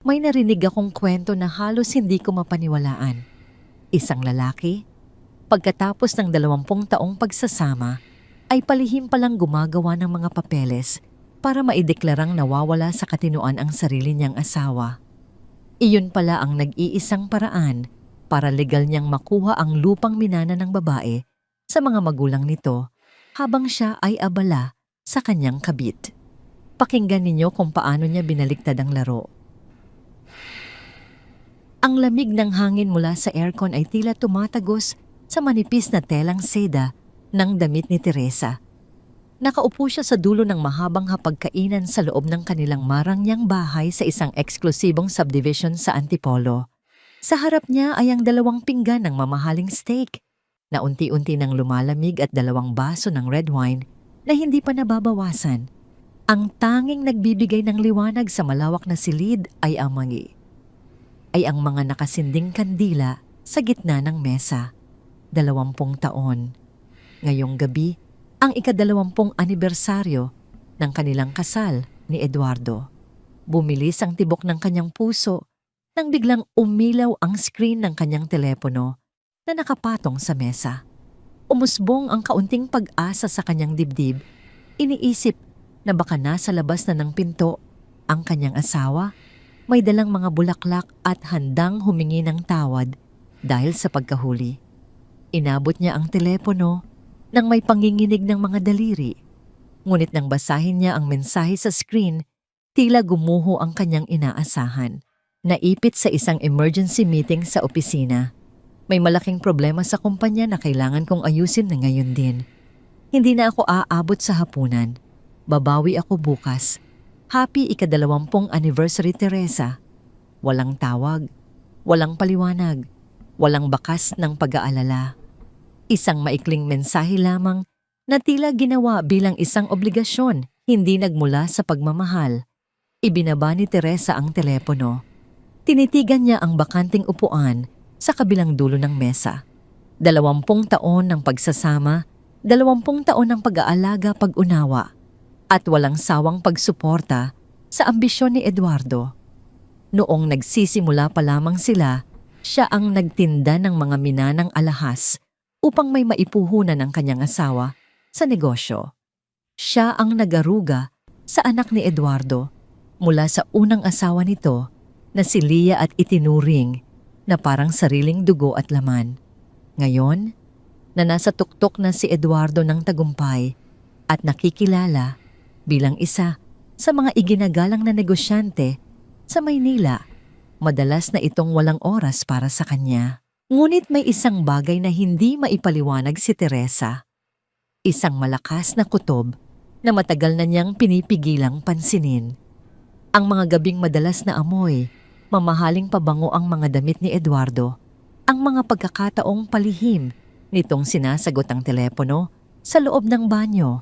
May narinig akong kwento na halos hindi ko mapaniwalaan. Isang lalaki, pagkatapos ng 20 taong pagsasama, ay palihim palang gumagawa ng mga papeles para maideklarang nawawala sa katinoan ang sarili niyang asawa. Iyon pala ang nag-iisang paraan para legal niyang makuha ang lupang minana ng babae sa mga magulang nito habang siya ay abala sa kanyang kabit. Pakinggan ninyo kung paano niya binaliktad ang laro. Ang lamig ng hangin mula sa aircon ay tila tumatagos sa manipis na telang seda ng damit ni Teresa. Nakaupo siya sa dulo ng mahabang hapagkainan sa loob ng kanilang marangyang bahay sa isang eksklusibong subdivision sa Antipolo. Sa harap niya ay ang 2 pinggan ng mamahaling steak na unti-unti nang lumalamig at 2 baso ng red wine na hindi pa nababawasan. Ang tanging nagbibigay ng liwanag sa malawak na silid ay ang mga nakasinding kandila sa gitna ng mesa. 20 taon. Ngayong gabi, ang ika-20 anibersaryo ng kanilang kasal ni Eduardo. Bumilis ang tibok ng kanyang puso nang biglang umilaw ang screen ng kanyang telepono na nakapatong sa mesa. Umusbong ang kaunting pag-asa sa kanyang dibdib. Iniisip na baka nasa labas na ng pinto ang kanyang asawa. May dalang mga bulaklak at handang humingi ng tawad dahil sa pagkahuli. Inabot niya ang telepono nang may panginginig ng mga daliri. Ngunit nang basahin niya ang mensahe sa screen, tila gumuho ang kanyang inaasahan. Naipit sa isang emergency meeting sa opisina. May malaking problema sa kumpanya na kailangan kong ayusin na ngayon din. Hindi na ako aabot sa hapunan. Babawi ako bukas. Happy ika-20 anniversary, Teresa. Walang tawag, walang paliwanag, walang bakas ng pag-aalala. Isang maikling mensahe lamang na tila ginawa bilang isang obligasyon, hindi nagmula sa pagmamahal. Ibinaba ni Teresa ang telepono. Tinitigan niya ang bakanting upuan sa kabilang dulo ng mesa. 20 taon ng pagsasama, 20 taon ng pag-aalaga, pag-unawa, at walang sawang pagsuporta sa ambisyon ni Eduardo. Noong nagsisimula pa lamang sila, siya ang nagtinda ng mga minanang alahas upang may maipuhunan ng kanyang asawa sa negosyo. Siya ang nagaruga sa anak ni Eduardo mula sa unang asawa nito na si Lia at itinuring na parang sariling dugo at laman. Ngayon, na nasa tuktok na si Eduardo ng tagumpay at nakikilala bilang isa sa mga iginagalang na negosyante sa Maynila, madalas na itong walang oras para sa kanya. Ngunit may isang bagay na hindi maipaliwanag si Teresa. Isang malakas na kutob na matagal na niyang pinipigilang pansinin. Ang mga gabing madalas na amoy, mamahaling pabango ang mga damit ni Eduardo, ang mga pagkakataong palihim nitong sinasagot ang telepono sa loob ng banyo,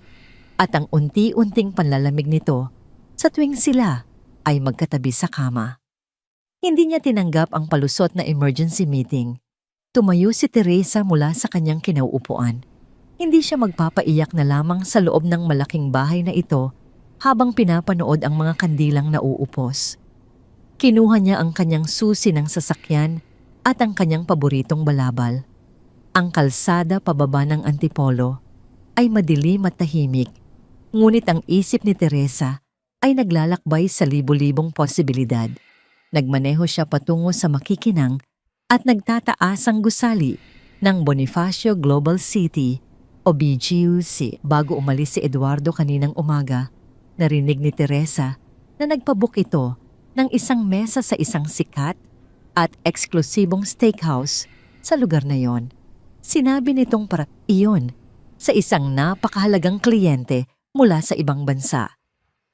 at ang unti-unting panlalamig nito sa tuwing sila ay magkatabi sa kama. Hindi niya tinanggap ang palusot na emergency meeting. Tumayo si Teresa mula sa kanyang kinauupuan. Hindi siya magpapaiyak na lamang sa loob ng malaking bahay na ito habang pinapanood ang mga kandilang nauupos. Kinuha niya ang kanyang susi ng sasakyan at ang kanyang paboritong balabal. Ang kalsada pababa ng Antipolo ay madilim at tahimik. Ngunit ang isip ni Teresa ay naglalakbay sa libo-libong posibilidad. Nagmaneho siya patungo sa makikinang at nagtataasang gusali ng Bonifacio Global City o BGUC. Bago umalis si Eduardo kaninang umaga, narinig ni Teresa na nagpabook ito ng isang mesa sa isang sikat at eksklusibong steakhouse sa lugar na yon. Sinabi nitong para iyon sa isang napakahalagang kliyente mula sa ibang bansa.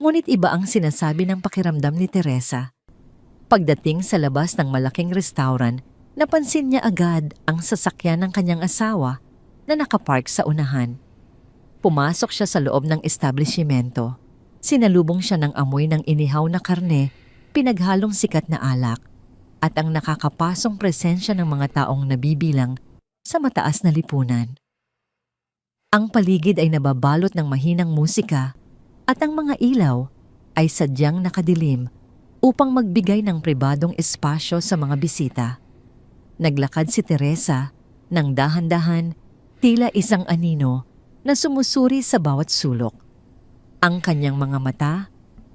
Ngunit iba ang sinasabi ng pakiramdam ni Teresa. Pagdating sa labas ng malaking restaurant, napansin niya agad ang sasakyan ng kanyang asawa na nakapark sa unahan. Pumasok siya sa loob ng establishmento. Sinalubong siya ng amoy ng inihaw na karne, pinaghalong sikat na alak, at ang nakakapasong presensya ng mga taong nabibilang sa mataas na lipunan. Ang paligid ay nababalot ng mahinang musika at ang mga ilaw ay sadyang nakadilim upang magbigay ng pribadong espasyo sa mga bisita. Naglakad si Teresa ng dahan-dahan, tila isang anino na sumusuri sa bawat sulok. Ang kanyang mga mata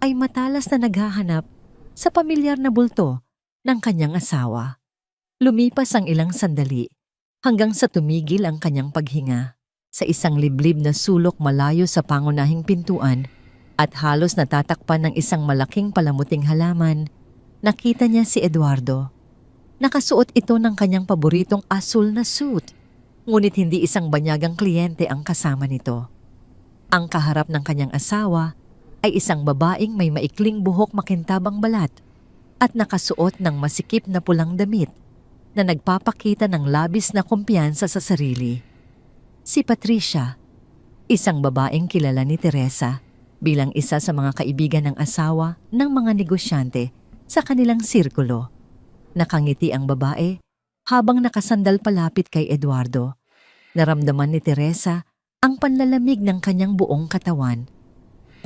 ay matalas na naghahanap sa pamilyar na bulto ng kanyang asawa. Lumipas ang ilang sandali hanggang sa tumigil ang kanyang paghinga. Sa isang liblib na sulok malayo sa pangunahing pintuan at halos natatakpan ng isang malaking palamuting halaman, nakita niya si Eduardo. Nakasuot ito ng kanyang paboritong asul na suit, ngunit hindi isang banyagang kliyente ang kasama nito. Ang kaharap ng kanyang asawa ay isang babaeng may maikling buhok makintabang balat at nakasuot ng masikip na pulang damit na nagpapakita ng labis na kumpiyansa sa sarili. Si Patricia, isang babaeng kilala ni Teresa bilang isa sa mga kaibigan ng asawa ng mga negosyante sa kanilang sirkulo. Nakangiti ang babae habang nakasandal palapit kay Eduardo. Naramdaman ni Teresa ang panlalamig ng kanyang buong katawan.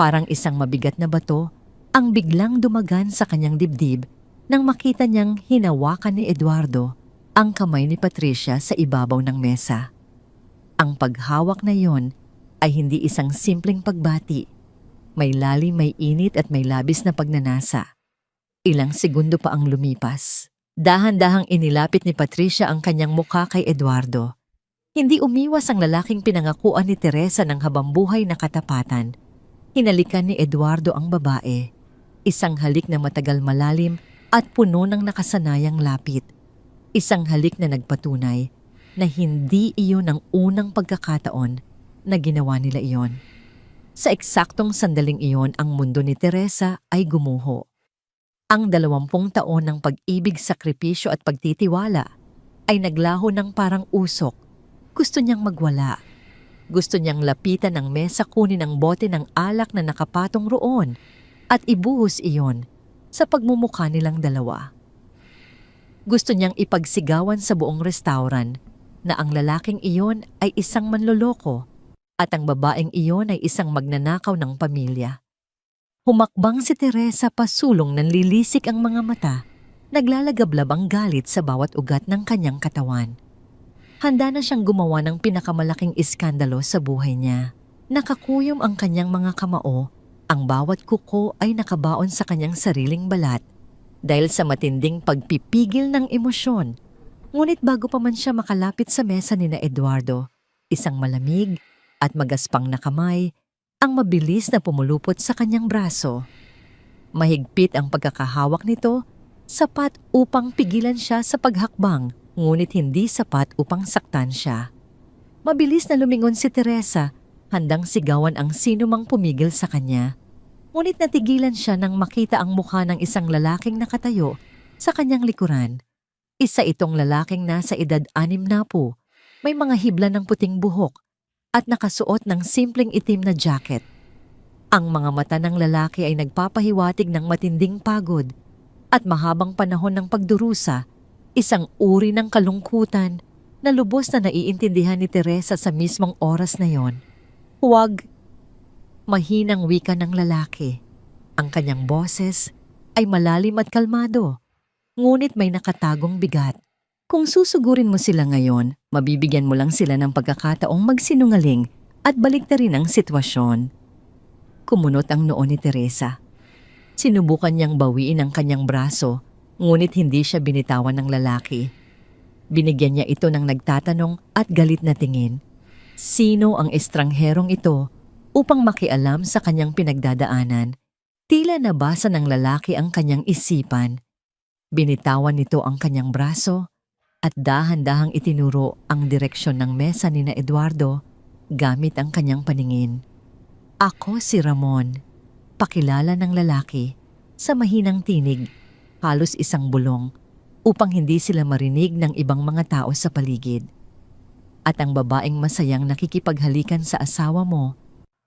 Parang isang mabigat na bato ang biglang dumagan sa kanyang dibdib nang makita niyang hinawakan ni Eduardo ang kamay ni Patricia sa ibabaw ng mesa. Ang paghawak na yon ay hindi isang simpleng pagbati. May lalim, may init at may labis na pagnanasa. Ilang segundo pa ang lumipas. Dahan-dahang inilapit ni Patricia ang kanyang mukha kay Eduardo. Hindi umiwas ang lalaking pinangakuan ni Teresa ng habambuhay na katapatan. Hinalikan ni Eduardo ang babae. Isang halik na matagal malalim at puno ng nakasanayang lapit. Isang halik na nagpatunay na hindi iyon ang unang pagkakataon na ginawa nila iyon. Sa eksaktong sandaling iyon, ang mundo ni Teresa ay gumuho. Ang 20 taon ng pag-ibig, sakripisyo at pagtitiwala ay naglaho ng parang usok. Gusto niyang magwala. Gusto niyang lapitan ng mesa, kunin ang bote ng alak na nakapatong roon at ibuhos iyon sa pagmumukha nilang dalawa. Gusto niyang ipagsigawan sa buong restaurant na ang lalaking iyon ay isang manloloko at ang babaeng iyon ay isang magnanakaw ng pamilya. Humakbang si Teresa pasulong ng lilisik ang mga mata, naglalagablab ang galit sa bawat ugat ng kanyang katawan. Handa na siyang gumawa ng pinakamalaking iskandalo sa buhay niya. Nakakuyom ang kanyang mga kamao, ang bawat kuko ay nakabaon sa kanyang sariling balat dahil sa matinding pagpipigil ng emosyon. Ngunit bago pa man siya makalapit sa mesa ni na Eduardo, isang malamig at magaspang na kamay ang mabilis na pumulupot sa kanyang braso. Mahigpit ang pagkakahawak nito, sapat upang pigilan siya sa paghakbang, ngunit hindi sapat upang saktan siya. Mabilis na lumingon si Teresa, handang sigawan ang sinumang pumigil sa kanya. Ngunit natigilan siya nang makita ang mukha ng isang lalaking nakatayo sa kanyang likuran. Isa itong lalaking nasa edad 60, may mga hibla ng puting buhok at nakasuot ng simpleng itim na jacket. Ang mga mata ng lalaki ay nagpapahiwatig ng matinding pagod at mahabang panahon ng pagdurusa, isang uri ng kalungkutan na lubos na naiintindihan ni Teresa sa mismong oras na yon. Huwag! Mahinang wika ng lalaki. Ang kanyang boses ay malalim at kalmado. Ngunit may nakatagong bigat. Kung susugurin mo sila ngayon, mabibigyan mo lang sila ng pagkakataong magsinungaling at baliktarin ang sitwasyon. Kumunot ang noo ni Teresa. Sinubukan niyang bawiin ang kanyang braso, ngunit hindi siya binitawan ng lalaki. Binigyan niya ito ng nagtatanong at galit na tingin. Sino ang estrangherong ito upang makialam sa kanyang pinagdadaanan? Tila nabasa ng lalaki ang kanyang isipan. Binitawan nito ang kanyang braso at dahan-dahang itinuro ang direksyon ng mesa ni na Eduardo gamit ang kanyang paningin. Ako si Ramon, pakilala ng lalaki sa mahinang tinig, halos isang bulong, upang hindi sila marinig ng ibang mga tao sa paligid. At ang babaeng masayang nakikipaghalikan sa asawa mo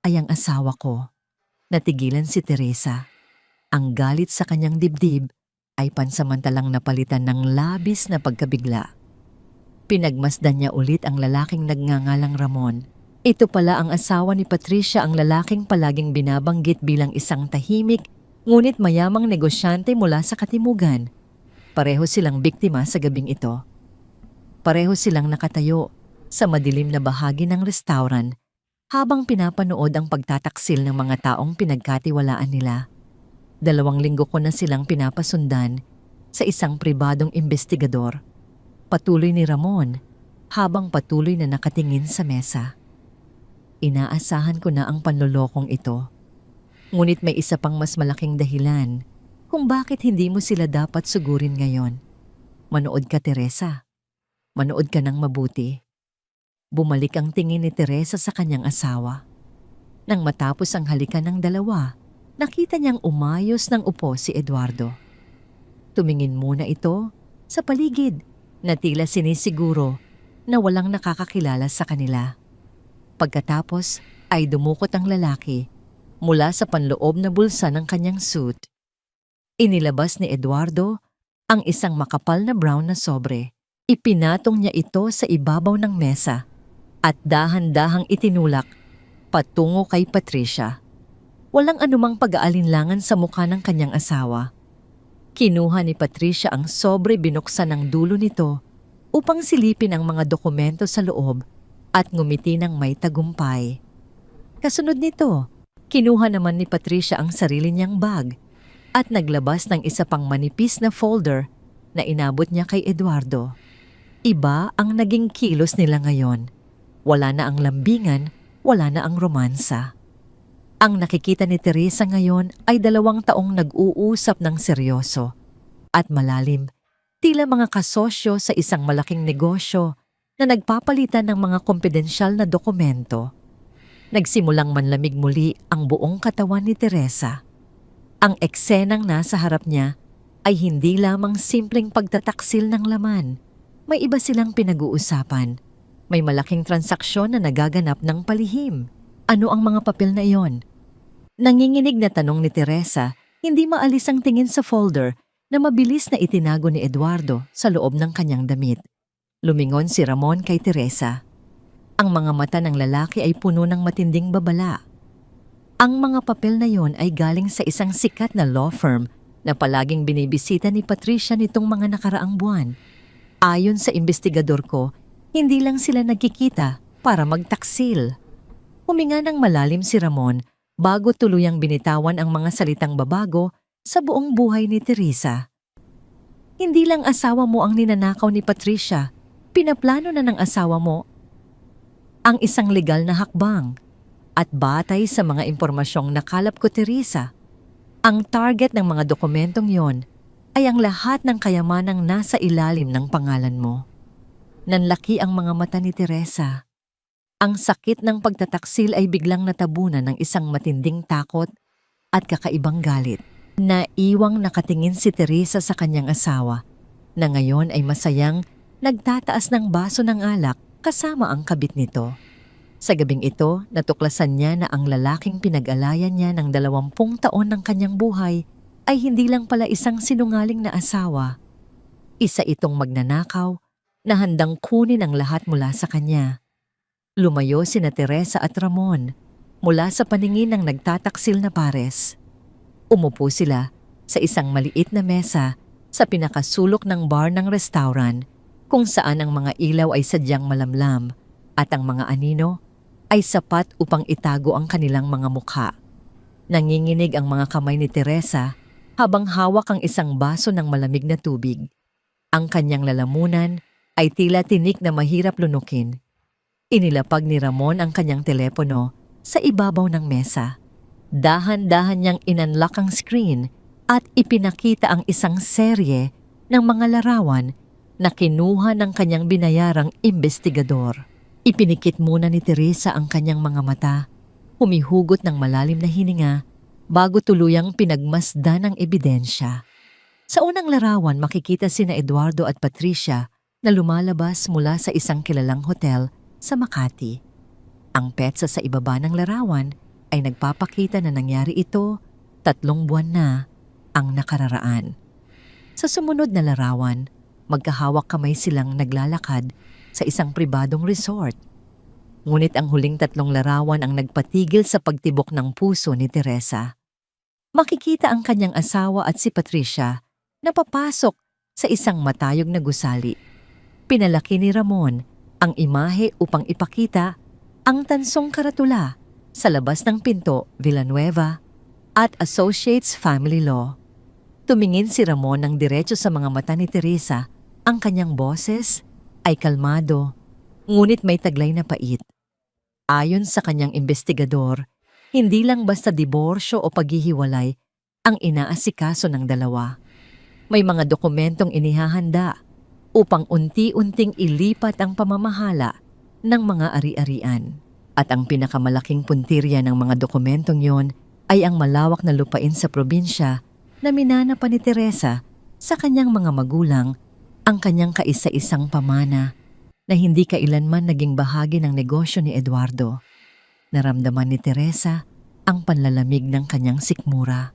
ay ang asawa ko. Natigilan si Teresa. Ang galit sa kanyang dibdib ay pansamantalang napalitan ng labis na pagkabigla. Pinagmasdan niya ulit ang lalaking nagngangalang Ramon. Ito pala ang asawa ni Patricia, ang lalaking palaging binabanggit bilang isang tahimik Ngunit mayamang negosyante mula sa Katimugan. Pareho silang biktima sa gabing ito. Pareho silang nakatayo sa madilim na bahagi ng restaurant habang pinapanood ang pagtataksil ng mga taong pinagkatiwalaan nila. 2 linggo ko na silang pinapasundan sa isang pribadong investigador. Patuloy ni Ramon habang patuloy na nakatingin sa mesa. Inaasahan ko na ang panlolokong ito. Ngunit may isa pang mas malaking dahilan kung bakit hindi mo sila dapat sugurin ngayon. Manood ka, Teresa. Manood ka ng mabuti. Bumalik ang tingin ni Teresa sa kanyang asawa. Nang matapos ang halikan ng dalawa, nakita niyang umayos ng upo si Eduardo. Tumingin muna ito sa paligid na tila sinisiguro na walang nakakakilala sa kanila. Pagkatapos ay dumukot ang lalaki mula sa panloob na bulsa ng kanyang suit. Inilabas ni Eduardo ang isang makapal na brown na sobre. Ipinatong niya ito sa ibabaw ng mesa at dahan-dahang itinulak patungo kay Patricia. Walang anumang pag-aalinlangan sa mukha ng kanyang asawa. Kinuha ni Patricia ang sobre, binuksan ang dulo nito upang silipin ang mga dokumento sa loob at ngumiti ng may tagumpay. Kasunod nito, kinuha naman ni Patricia ang sarili niyang bag at naglabas ng isa pang manipis na folder na inabot niya kay Eduardo. Iba ang naging kilos nila ngayon. Wala na ang lambingan, wala na ang romansa. Ang nakikita ni Teresa ngayon ay 2 taong nag-uusap ng seryoso at malalim, tila mga kasosyo sa isang malaking negosyo na nagpapalitan ng mga kompidensyal na dokumento. Nagsimulang manlamig muli ang buong katawan ni Teresa. Ang eksenang nasa harap niya ay hindi lamang simpleng pagtataksil ng laman. May iba silang pinag-uusapan. May malaking transaksyon na nagaganap ng palihim. Ano ang mga papel na iyon? Nanginginig na tanong ni Teresa, hindi maalis ang tingin sa folder na mabilis na itinago ni Eduardo sa loob ng kanyang damit. Lumingon si Ramon kay Teresa. Ang mga mata ng lalaki ay puno ng matinding babala. Ang mga papel na yon ay galing sa isang sikat na law firm na palaging binibisita ni Patricia nitong mga nakaraang buwan. Ayon sa investigador ko, hindi lang sila nagkikita para magtaksil. Huminga ng malalim si Ramon bago tuluyang binitawan ang mga salitang babago sa buong buhay ni Teresa. Hindi lang asawa mo ang ninanakaw ni Patricia, pinaplano na ng asawa mo ang isang legal na hakbang. At batay sa mga impormasyong nakalap ko, Teresa, ang target ng mga dokumentong yon ay ang lahat ng kayamanang nasa ilalim ng pangalan mo. Nanlaki ang mga mata ni Teresa. Ang sakit ng pagtataksil ay biglang natabunan ng isang matinding takot at kakaibang galit. Naiwang nakatingin si Teresa sa kanyang asawa na ngayon ay masayang nagtataas ng baso ng alak kasama ang kabit nito. Sa gabing ito, natuklasan niya na ang lalaking pinag-alayan niya ng 20 taon ng kanyang buhay ay hindi lang pala isang sinungaling na asawa. Isa itong magnanakaw na handang kunin ang lahat mula sa kanya. Lumayo sina Teresa at Ramon mula sa paningin ng nagtataksil na pares. Umupo sila sa isang maliit na mesa sa pinakasulok ng bar ng restaurant kung saan ang mga ilaw ay sadyang malamlam at ang mga anino ay sapat upang itago ang kanilang mga mukha. Nanginginig ang mga kamay ni Teresa habang hawak ang isang baso ng malamig na tubig. Ang kanyang lalamunan ay tila tinik na mahirap lunukin. Inilapag ni Ramon ang kanyang telepono sa ibabaw ng mesa. Dahan-dahan niyang inunlock ang screen at ipinakita ang isang serye ng mga larawan na kinuha ng kanyang binayarang investigador. Ipinikit muna ni Teresa ang kanyang mga mata, humihugot ng malalim na hininga bago tuluyang pinagmasdan ang ebidensya. Sa unang larawan makikita sina Eduardo at Patricia na lumalabas mula sa isang kilalang hotel sa Makati. Ang petsa sa ibaba ng larawan ay nagpapakita na nangyari ito 3 buwan na ang nakararaan. Sa sumunod na larawan, magkahawak kamay silang naglalakad sa isang pribadong resort. Ngunit ang huling 3 larawan ang nagpatigil sa pagtibok ng puso ni Teresa. makikita ang kanyang asawa at si Patricia na papasok sa isang matayog na gusali. Pinalaki ni Ramon ang imahe upang ipakita ang tansong karatula sa labas ng pinto Villanueva at Associates Family Law. Tumingin si Ramon ng diretso sa mga mata ni Teresa. Ang kanyang boses ay kalmado, ngunit may taglay na pait. Ayon sa kanyang investigador, hindi lang basta diborsyo o paghihiwalay ang inaasikaso ng dalawa. May mga dokumentong inihahanda upang unti-unting ilipat ang pamamahala ng mga ari-arian. At ang pinakamalaking puntirya ng mga dokumentong yon ay ang malawak na lupain sa probinsya na minana pa ni Teresa sa kanyang mga magulang, ang kanyang kaisa-isang pamana na hindi kailanman naging bahagi ng negosyo ni Eduardo. Naramdaman ni Teresa ang panlalamig ng kanyang sikmura.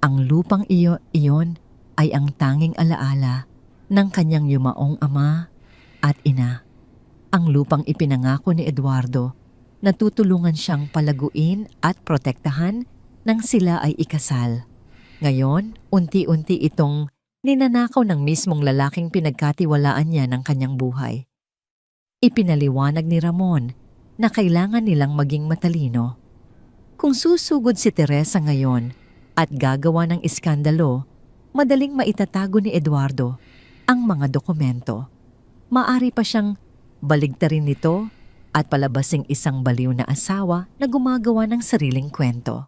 Ang lupang iyon ay ang tanging alaala ng kanyang yumaong ama at ina. Ang lupang ipinangako ni Eduardo na tutulungan siyang palaguin at protektahan nang sila ay ikasal. Ngayon, unti-unti itong ninanakaw ng mismong lalaking pinagkatiwalaan niya ng kanyang buhay. Ipinaliwanag ni Ramon na kailangan nilang maging matalino. Kung susugod si Teresa ngayon at gagawa ng iskandalo, madaling maitatago ni Eduardo ang mga dokumento. Maari pa siyang baligtarin nito at palabasing isang baliw na asawa na gumagawa ng sariling kwento.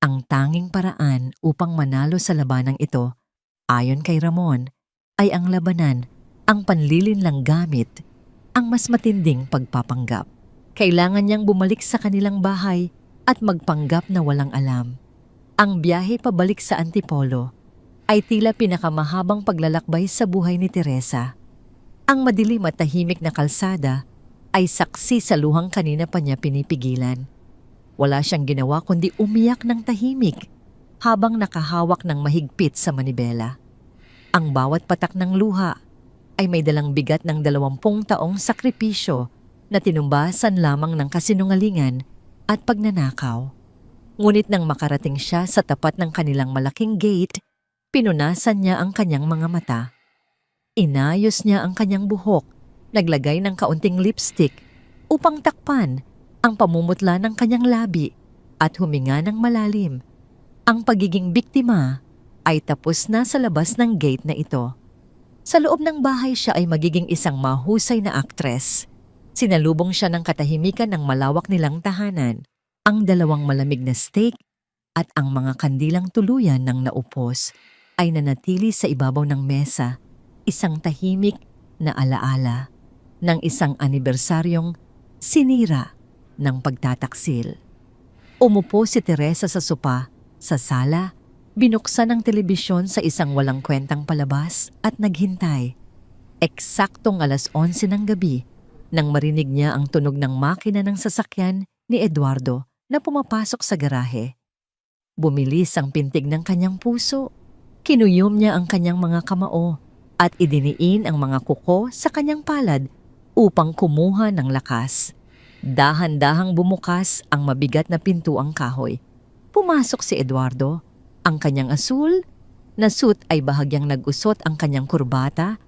Ang tanging paraan upang manalo sa labanang ito, ayon kay Ramon, ay ang labanan, ang panlilinlang gamit, ang mas matinding pagpapanggap. Kailangan niyang bumalik sa kanilang bahay at magpanggap na walang alam. Ang biyahe pabalik sa Antipolo ay tila pinakamahabang paglalakbay sa buhay ni Teresa. Ang madilim at tahimik na kalsada ay saksi sa luhang kanina pa niya pinipigilan. Wala siyang ginawa kundi umiyak ng tahimik habang nakahawak ng mahigpit sa manibela. Ang bawat patak ng luha ay may dalang bigat ng 20 taong sakripisyo na tinumbasan lamang ng kasinungalingan at pagnanakaw. Ngunit nang makarating siya sa tapat ng kanilang malaking gate, pinunasan niya ang kanyang mga mata. Inayos niya ang kanyang buhok, naglagay ng kaunting lipstick upang takpan ang pamumutla ng kanyang labi at huminga ng malalim. Ang pagiging biktima ay tapos na sa labas ng gate na ito. Sa loob ng bahay siya ay magiging isang mahusay na aktres. Sinalubong siya ng katahimikan ng malawak nilang tahanan, ang 2 malamig na steak at ang mga kandilang tuluyan ng naupos ay nanatili sa ibabaw ng mesa, isang tahimik na alaala ng isang anibersaryong sinira ng pagtataksil. Umupo si Teresa sa sopa, sa sala, binuksan ang telebisyon sa isang walang kwentang palabas at naghintay. Eksaktong 11:00 ng gabi nang marinig niya ang tunog ng makina ng sasakyan ni Eduardo na pumapasok sa garahe. Bumilis ang pintig ng kanyang puso. Kinuyom niya ang kanyang mga kamao at idiniin ang mga kuko sa kanyang palad upang kumuha ng lakas. Dahan-dahang bumukas ang mabigat na pintuang kahoy. Pumasok si Eduardo. Ang kanyang asul na suit ay bahagyang nag-usot, ang kanyang kurbata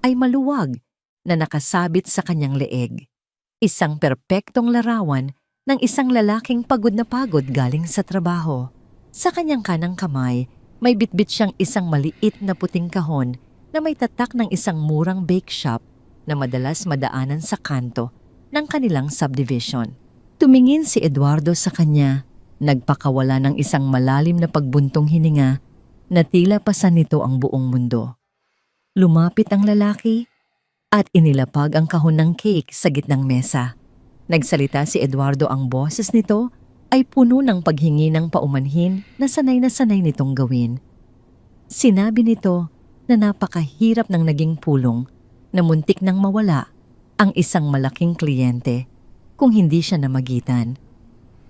ay maluwag na nakasabit sa kanyang leeg. Isang perpektong larawan ng isang lalaking pagod na pagod galing sa trabaho. Sa kanyang kanang kamay, may bitbit siyang isang maliit na puting kahon na may tatak ng isang murang bake shop na madalas madaanan sa kanto ng kanilang subdivision. Tumingin si Eduardo sa kanya, nagpakawala ng isang malalim na pagbuntong hininga na tila pasan nito ang buong mundo. Lumapit ang lalaki at inilapag ang kahon ng cake sa gitnang mesa. Nagsalita si Eduardo, ang boses nito ay puno ng paghingi ng paumanhin na sanay nitong gawin. Sinabi nito na napakahirap ng naging pulong na muntik nang mawala ang isang malaking kliyente kung hindi siya namagitan.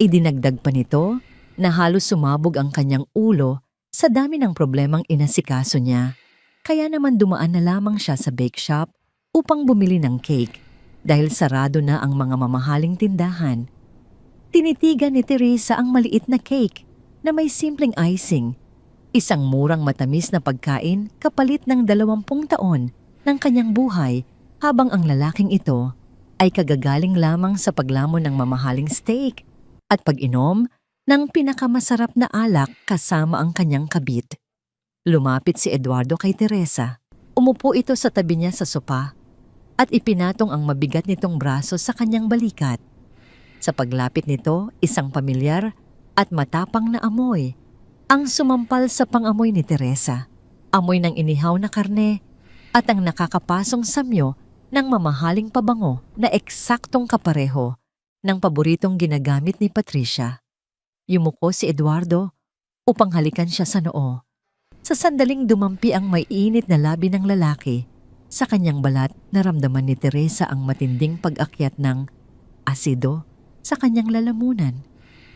Idinagdag pa nito na halos sumabog ang kanyang ulo sa dami ng problemang inasikaso niya. Kaya naman dumaan na lamang siya sa bake shop upang bumili ng cake dahil sarado na ang mga mamahaling tindahan. Tinitigan ni Teresa ang maliit na cake na may simpleng icing, isang murang matamis na pagkain kapalit ng 20 taon ng kanyang buhay habang ang lalaking ito ay kagagaling lamang sa paglamon ng mamahaling steak at pag-inom ng pinakamasarap na alak kasama ang kanyang kabit. Lumapit si Eduardo kay Teresa. Umupo ito sa tabi niya sa sopa at ipinatong ang mabigat nitong braso sa kanyang balikat. Sa paglapit nito, isang pamilyar at matapang na amoy ang sumampal sa pangamoy ni Teresa. Amoy ng inihaw na karne at ang nakakapasong samyo ng mamahaling pabango na eksaktong kapareho ng paboritong ginagamit ni Patricia. Yumuko si Eduardo upang halikan siya sa noo. Sa sandaling dumampi ang may init na labi ng lalaki, sa kanyang balat naramdaman ni Teresa ang matinding pag-akyat ng asido sa kanyang lalamunan.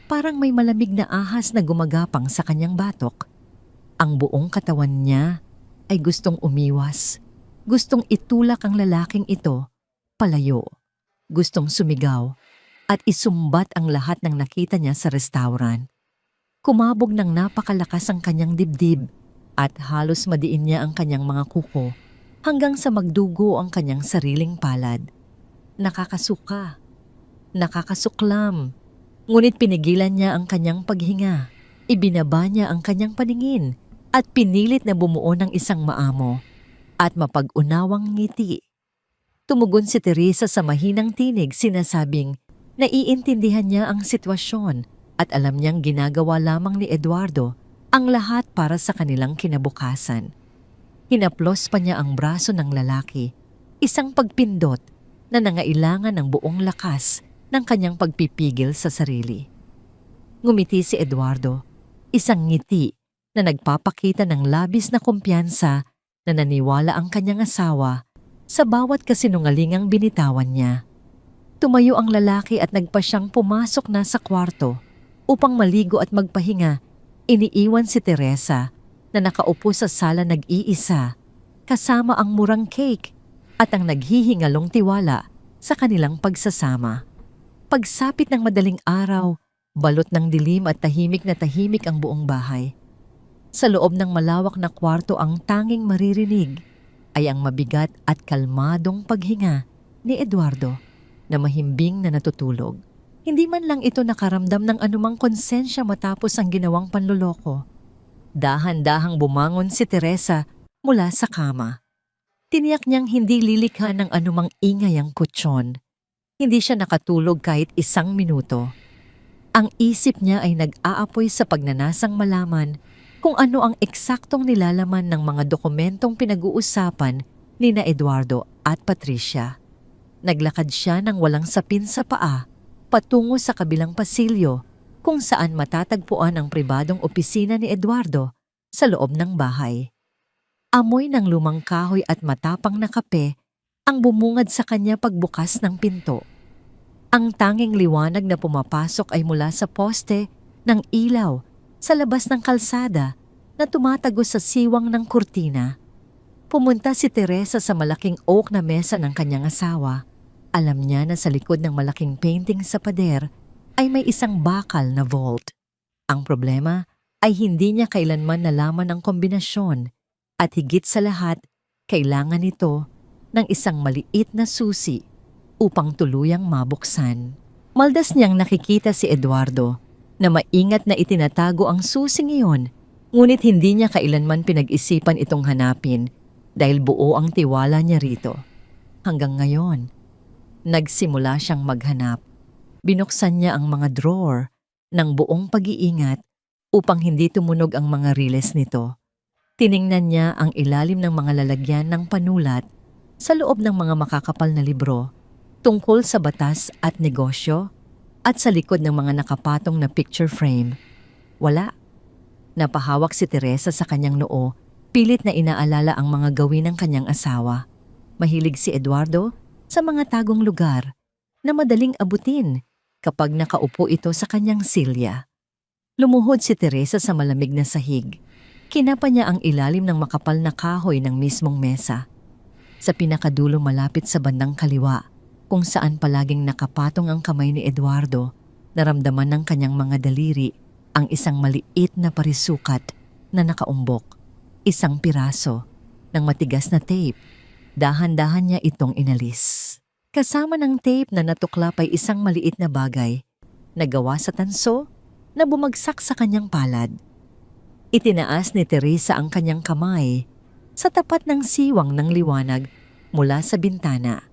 Parang may malamig na ahas na gumagapang sa kanyang batok. Ang buong katawan niya ay gustong umiwas. Gustong itulak ang lalaking ito palayo. Gustong sumigaw at isumbat ang lahat ng nakita niya sa restaurant. Kumabog ng napakalakas ang kanyang dibdib at halos madiin niya ang kanyang mga kuko hanggang sa magdugo ang kanyang sariling palad. Nakakasuka. Nakakasuklam. Ngunit pinigilan niya ang kanyang paghinga. Ibinaba niya ang kanyang paningin at pinilit na bumuo ng isang maamo at mapag-unawang ngiti. Tumugon si Teresa sa mahinang tinig, sinasabing naiintindihan niya ang sitwasyon at alam niyang ginagawa lamang ni Eduardo ang lahat para sa kanilang kinabukasan. Hinaplos pa niya ang braso ng lalaki, isang pagpindot na nangailangan ng buong lakas ng kanyang pagpipigil sa sarili. Ngumiti si Eduardo, isang ngiti na nagpapakita ng labis na kumpiyansa na naniwala ang kanyang asawa sa bawat kasinungalingang binitawan niya. Tumayo ang lalaki at nagpa siyang pumasok na sa kwarto upang maligo at magpahinga. Iniiwan si Teresa na nakaupo sa sala nag-iisa kasama ang murang cake at ang naghihingalong tiwala sa kanilang pagsasama. Pagsapit ng madaling araw, balot ng dilim at tahimik ang buong bahay. Sa loob ng malawak na kwarto ang tanging maririnig ay ang mabigat at kalmadong paghinga ni Eduardo na mahimbing na natutulog. Hindi man lang ito nakaramdam ng anumang konsensya matapos ang ginawang panloloko. Dahan-dahang bumangon si Teresa mula sa kama. Tiniyak niyang hindi lilikha ng anumang ingay ang kutsyon. Hindi siya nakatulog kahit 1 minuto. Ang isip niya ay nag-aapoy sa pagnanasang malaman kung ano ang eksaktong nilalaman ng mga dokumentong pinag-uusapan ni na Eduardo at Patricia. Naglakad siya ng walang sapin sa paa patungo sa kabilang pasilyo kung saan matatagpuan ang pribadong opisina ni Eduardo sa loob ng bahay. Amoy ng lumang kahoy at matapang na kape ang bumungad sa kanya pagbukas ng pinto. Ang tanging liwanag na pumapasok ay mula sa poste ng ilaw sa labas ng kalsada na tumatagos sa siwang ng kurtina. Pumunta si Teresa sa malaking oak na mesa ng kanyang asawa. Alam niya na sa likod ng malaking painting sa pader ay may isang bakal na vault. Ang problema ay hindi niya kailanman nalaman ang kombinasyon at higit sa lahat, kailangan nito ng isang maliit na susi upang tuluyang mabuksan. Maldas niyang nakikita si Eduardo na maingat na itinatago ang susing iyon, ngunit hindi niya kailanman pinag-isipan itong hanapin dahil buo ang tiwala niya rito. Hanggang ngayon, nagsimula siyang maghanap. Binuksan niya ang mga drawer ng buong pag-iingat upang hindi tumunog ang mga riles nito. Tiningnan niya ang ilalim ng mga lalagyan ng panulat sa loob ng mga makakapal na libro tungkol sa batas at negosyo at sa likod ng mga nakapatong na picture frame. Wala. Napahawak si Teresa sa kanyang noo, pilit na inaalala ang mga gawin ng kanyang asawa. Mahilig si Eduardo sa mga tagong lugar na madaling abutin kapag nakaupo ito sa kanyang silya. Lumuhod si Teresa sa malamig na sahig. Kinapa niya ang ilalim ng makapal na kahoy ng mismong mesa. Sa pinakadulo malapit sa bandang kaliwa, kung saan palaging nakapatong ang kamay ni Eduardo, naramdaman ng kanyang mga daliri ang isang maliit na parisukat na nakaumbok. Isang piraso ng matigas na tape. Dahan-dahan niya itong inalis. Kasama ng tape na natuklap ay isang maliit na bagay na gawa sa tanso na bumagsak sa kanyang palad. Itinaas ni Teresa ang kanyang kamay sa tapat ng siwang ng liwanag mula sa bintana.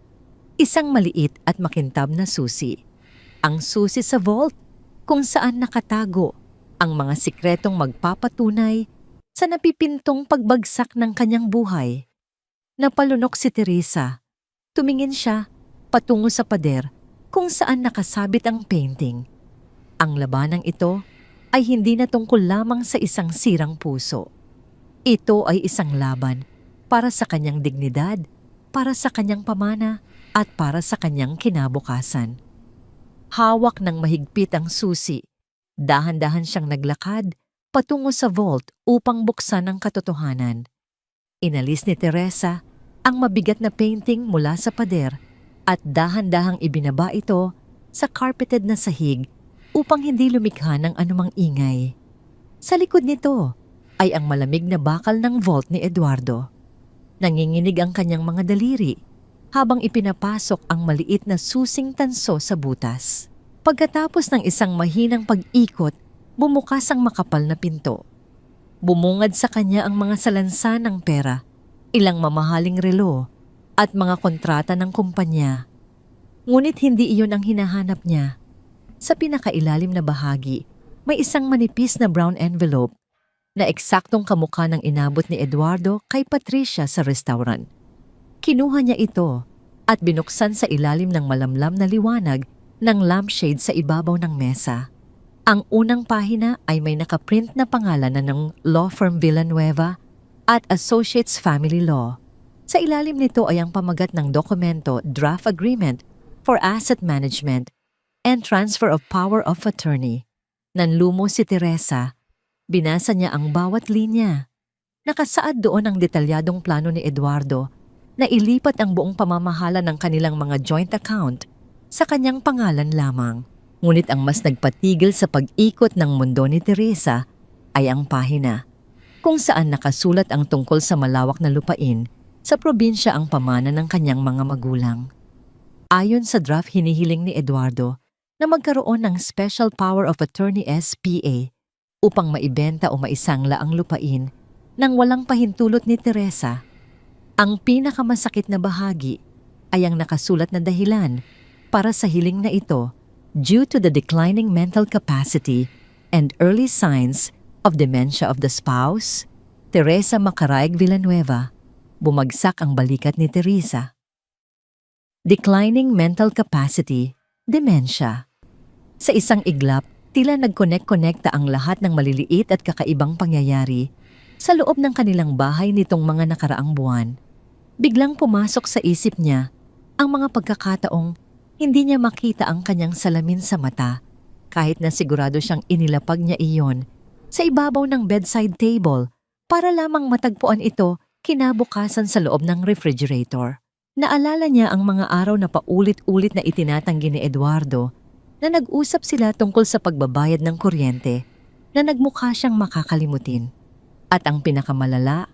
Isang maliit at makintab na susi. Ang susi sa vault kung saan nakatago ang mga sikretong magpapatunay sa napipintong pagbagsak ng kanyang buhay. Napalunok si Teresa. Tumingin siya patungo sa pader kung saan nakasabit ang painting. Ang labanang ito ay hindi na tungkol lamang sa isang sirang puso. Ito ay isang laban para sa kanyang dignidad, para sa kanyang pamana, at para sa kanyang kinabukasan. Hawak ng mahigpit ang susi, dahan-dahan siyang naglakad patungo sa vault upang buksan ang katotohanan. Inalis ni Teresa ang mabigat na painting mula sa pader at dahan-dahang ibinaba ito sa carpeted na sahig upang hindi lumikha ng anumang ingay. Sa likod nito ay ang malamig na bakal ng vault ni Eduardo. Nanginginig ang kanyang mga daliri habang ipinapasok ang maliit na susing tanso sa butas. Pagkatapos ng isang mahinang pag-ikot, bumukas ang makapal na pinto. Bumungad sa kanya ang mga salansa ng pera, ilang mamahaling relo, at mga kontrata ng kumpanya. Ngunit hindi iyon ang hinahanap niya. Sa pinakailalim na bahagi, may isang manipis na brown envelope na eksaktong kamukha ng inabot ni Eduardo kay Patricia sa restaurant. Kinuha niya ito at binuksan sa ilalim ng malamlam na liwanag ng lampshade sa ibabaw ng mesa. Ang unang pahina ay may nakaprint na pangalan na ng law firm Villanueva at Associates Family Law. Sa ilalim nito ay ang pamagat ng dokumento Draft Agreement for Asset Management and Transfer of Power of Attorney. Nanlumo si Teresa. Binasa niya ang bawat linya. Nakasaad doon ang detalyadong plano ni Eduardo na ilipat ang buong pamamahala ng kanilang mga joint account sa kanyang pangalan lamang. Ngunit ang mas nagpatigil sa pag-ikot ng mundo ni Teresa ay ang pahina kung saan nakasulat ang tungkol sa malawak na lupain sa probinsya ang pamana ng kanyang mga magulang. Ayon sa draft, hinihiling ni Eduardo na magkaroon ng Special Power of Attorney SPA upang maibenta o maisangla ang lupain nang walang pahintulot ni Teresa. Ang pinakamasakit na bahagi ay ang nakasulat na dahilan para sa hiling na ito due to the declining mental capacity and early signs of dementia of the spouse, Teresa Macaraig Villanueva. Bumagsak ang balikat ni Teresa. Declining mental capacity, dementia. Sa isang iglap, tila nagkonek-konekta ang lahat ng maliliit at kakaibang pangyayari sa loob ng kanilang bahay nitong mga nakaraang buwan. Biglang pumasok sa isip niya ang mga pagkakataong hindi niya makita ang kanyang salamin sa mata kahit na sigurado siyang inilapag niya iyon sa ibabaw ng bedside table para lamang matagpuan ito kinabukasan sa loob ng refrigerator. Naalala niya ang mga araw na paulit-ulit na itinatanggi ni Eduardo na nag-usap sila tungkol sa pagbabayad ng kuryente na nagmukha siyang makakalimutin. At ang pinakamalala,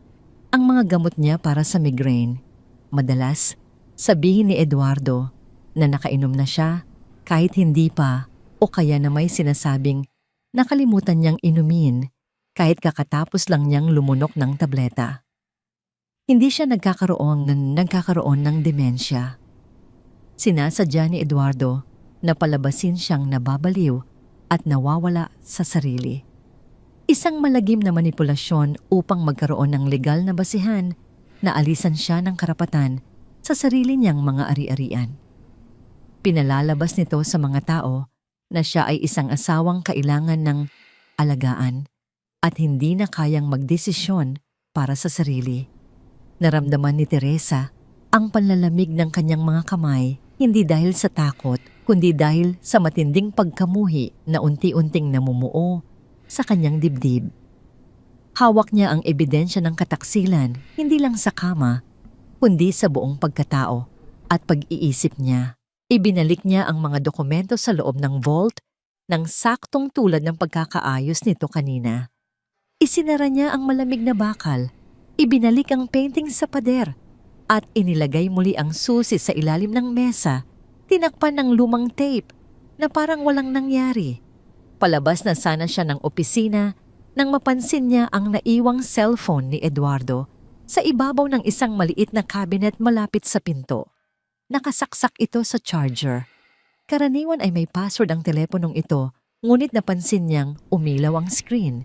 ang mga gamot niya para sa migraine. Madalas, sabihin ni Eduardo na nakainom na siya kahit hindi pa o kaya na may sinasabing nakalimutan niyang inumin kahit kakatapos lang niyang lumunok ng tableta. Hindi siya nagkakaroon ng demensya. Sinasadya ni Eduardo na palabasin siyang nababaliw at nawawala sa sarili. Isang malagim na manipulasyon upang magkaroon ng legal na basihan na alisan siya ng karapatan sa sarili niyang mga ari-arian. Pinalalabas nito sa mga tao na siya ay isang asawang kailangan ng alagaan at hindi na kayang magdesisyon para sa sarili. Naramdaman ni Teresa ang panlalamig ng kanyang mga kamay hindi dahil sa takot kundi dahil sa matinding pagkamuhi na unti-unting namumuo sa kanyang dibdib. Hawak niya ang ebidensya ng kataksilan hindi lang sa kama kundi sa buong pagkatao at pag-iisip niya. Ibinalik niya ang mga dokumento sa loob ng vault ng saktong tulad ng pagkakaayos nito kanina. Isinara niya ang malamig na bakal, ibinalik ang painting sa pader, at inilagay muli ang susi sa ilalim ng mesa, tinakpan ng lumang tape na parang walang nangyari. Palabas na sana siya ng opisina nang mapansin niya ang naiwang cellphone ni Eduardo sa ibabaw ng isang maliit na cabinet malapit sa pinto. Nakasaksak ito sa charger. Karaniwan ay may password ang teleponong ito, ngunit napansin niyang umilaw ang screen.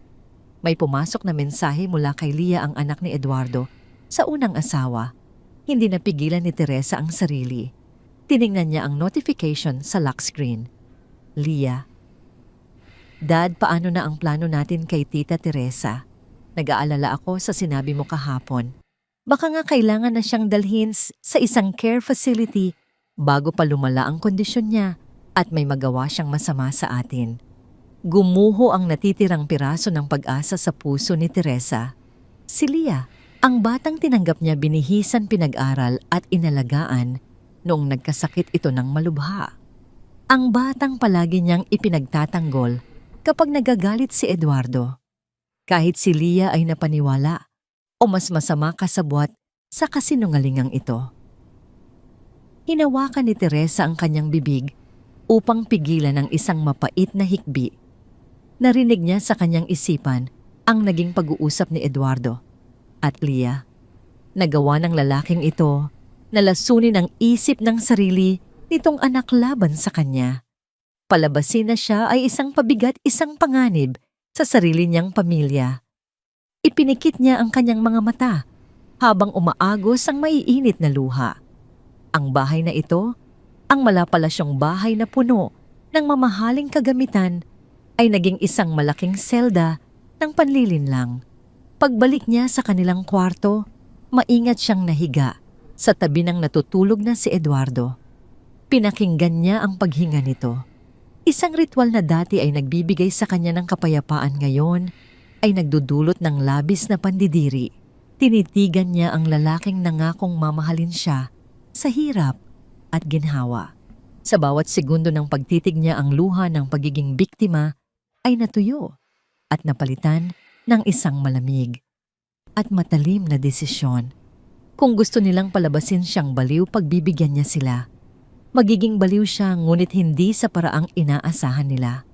May pumasok na mensahe mula kay Leah, ang anak ni Eduardo, sa unang asawa. Hindi napigilan ni Teresa ang sarili. Tiningnan niya ang notification sa lock screen. Leah: Dad, paano na ang plano natin kay Tita Teresa? Nag-aalala ako sa sinabi mo kahapon. Baka nga kailangan na siyang dalhin sa isang care facility bago pa lumala ang kondisyon niya at may magawa siyang masama sa atin. Gumuho ang natitirang piraso ng pag-asa sa puso ni Teresa. Si Leah, ang batang tinanggap niya binihisan, pinag-aral at inalagaan noong nagkasakit ito ng malubha. Ang batang palagi niyang ipinagtatanggol kapag nagagalit si Eduardo. Kahit si Leah ay napaniwala o mas masama kasabwat sa kasinungalingang ito. Hinawakan ni Teresa ang kanyang bibig upang pigilan ang isang mapait na hikbi. Narinig niya sa kanyang isipan ang naging pag-uusap ni Eduardo at Leah. Nagawa ng lalaking ito na lasunin ang isip ng sarili nitong anak laban sa kanya. Palabasin na siya ay isang pabigat, isang panganib sa sarili niyang pamilya. Ipinikit niya ang kanyang mga mata habang umaagos ang maiinit na luha. Ang bahay na ito, ang malapalasyong bahay na puno ng mamahaling kagamitan, ay naging isang malaking selda ng panlilinlang. Pagbalik niya sa kanilang kwarto, maingat siyang nahiga sa tabi ng natutulog na si Eduardo. Pinakinggan niya ang paghinga nito. Isang ritual na dati ay nagbibigay sa kanya ng kapayapaan, ngayon ay nagdudulot ng labis na pandidiri. Tinitigan niya ang lalaking nangakong mamahalin siya sa hirap at ginhawa. Sa bawat segundo ng pagtitig niya, ang luha ng pagiging biktima ay natuyo at napalitan ng isang malamig at matalim na desisyon. Kung gusto nilang palabasin siyang baliw, pagbibigyan niya sila. Magiging baliw siya, ngunit hindi sa paraang inaasahan nila.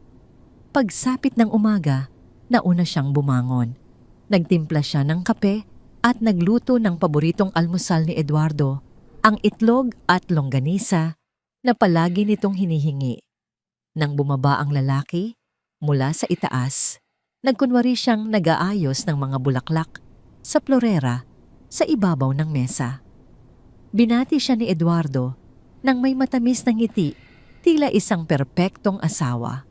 Pagsapit ng umaga, nauna siyang bumangon. Nagtimpla siya ng kape at nagluto ng paboritong almusal ni Eduardo, ang itlog at longganisa na palagi nitong hinihingi. Nang bumaba ang lalaki mula sa itaas, nagkunwari siyang nag-aayos ng mga bulaklak sa florera sa ibabaw ng mesa. Binati siya ni Eduardo nang may matamis na ngiti, tila isang perpektong asawa.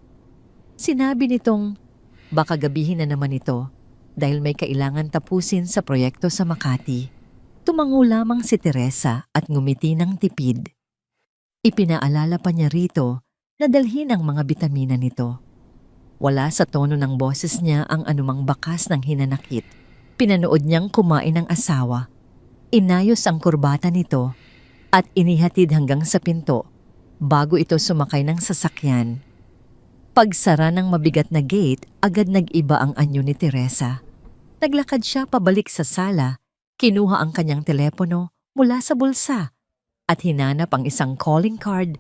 Sinabi nitong, baka gabihin na naman ito dahil may kailangan tapusin sa proyekto sa Makati. Tumango lamang si Teresa at ngumiti ng tipid. Ipinaalala pa niya rito na dalhin ang mga bitamina nito. Wala sa tono ng boses niya ang anumang bakas ng hinanakit. Pinanood niyang kumain ng asawa. Inayos ang kurbata nito at inihatid hanggang sa pinto bago ito sumakay ng sasakyan. Pagsara ng mabigat na gate, agad nag-iba ang anyo ni Teresa. Naglakad siya pabalik sa sala, kinuha ang kanyang telepono mula sa bulsa at hinanap ang isang calling card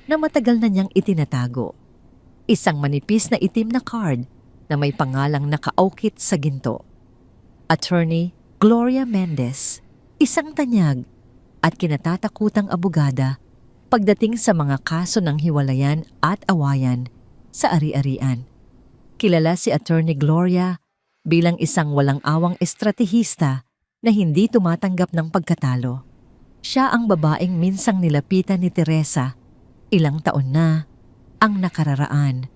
na matagal na niyang itinatago. Isang manipis na itim na card na may pangalang nakaukit sa ginto. Attorney Gloria Mendez, isang tanyag at kinatatakutang abogada pagdating sa mga kaso ng hiwalayan at awayan sa ari-arian. Kilala si Attorney Gloria bilang isang walang-awang estratehista na hindi tumatanggap ng pagkatalo. Siya ang babaeng minsang nilapitan ni Teresa ilang taon na ang nakararaan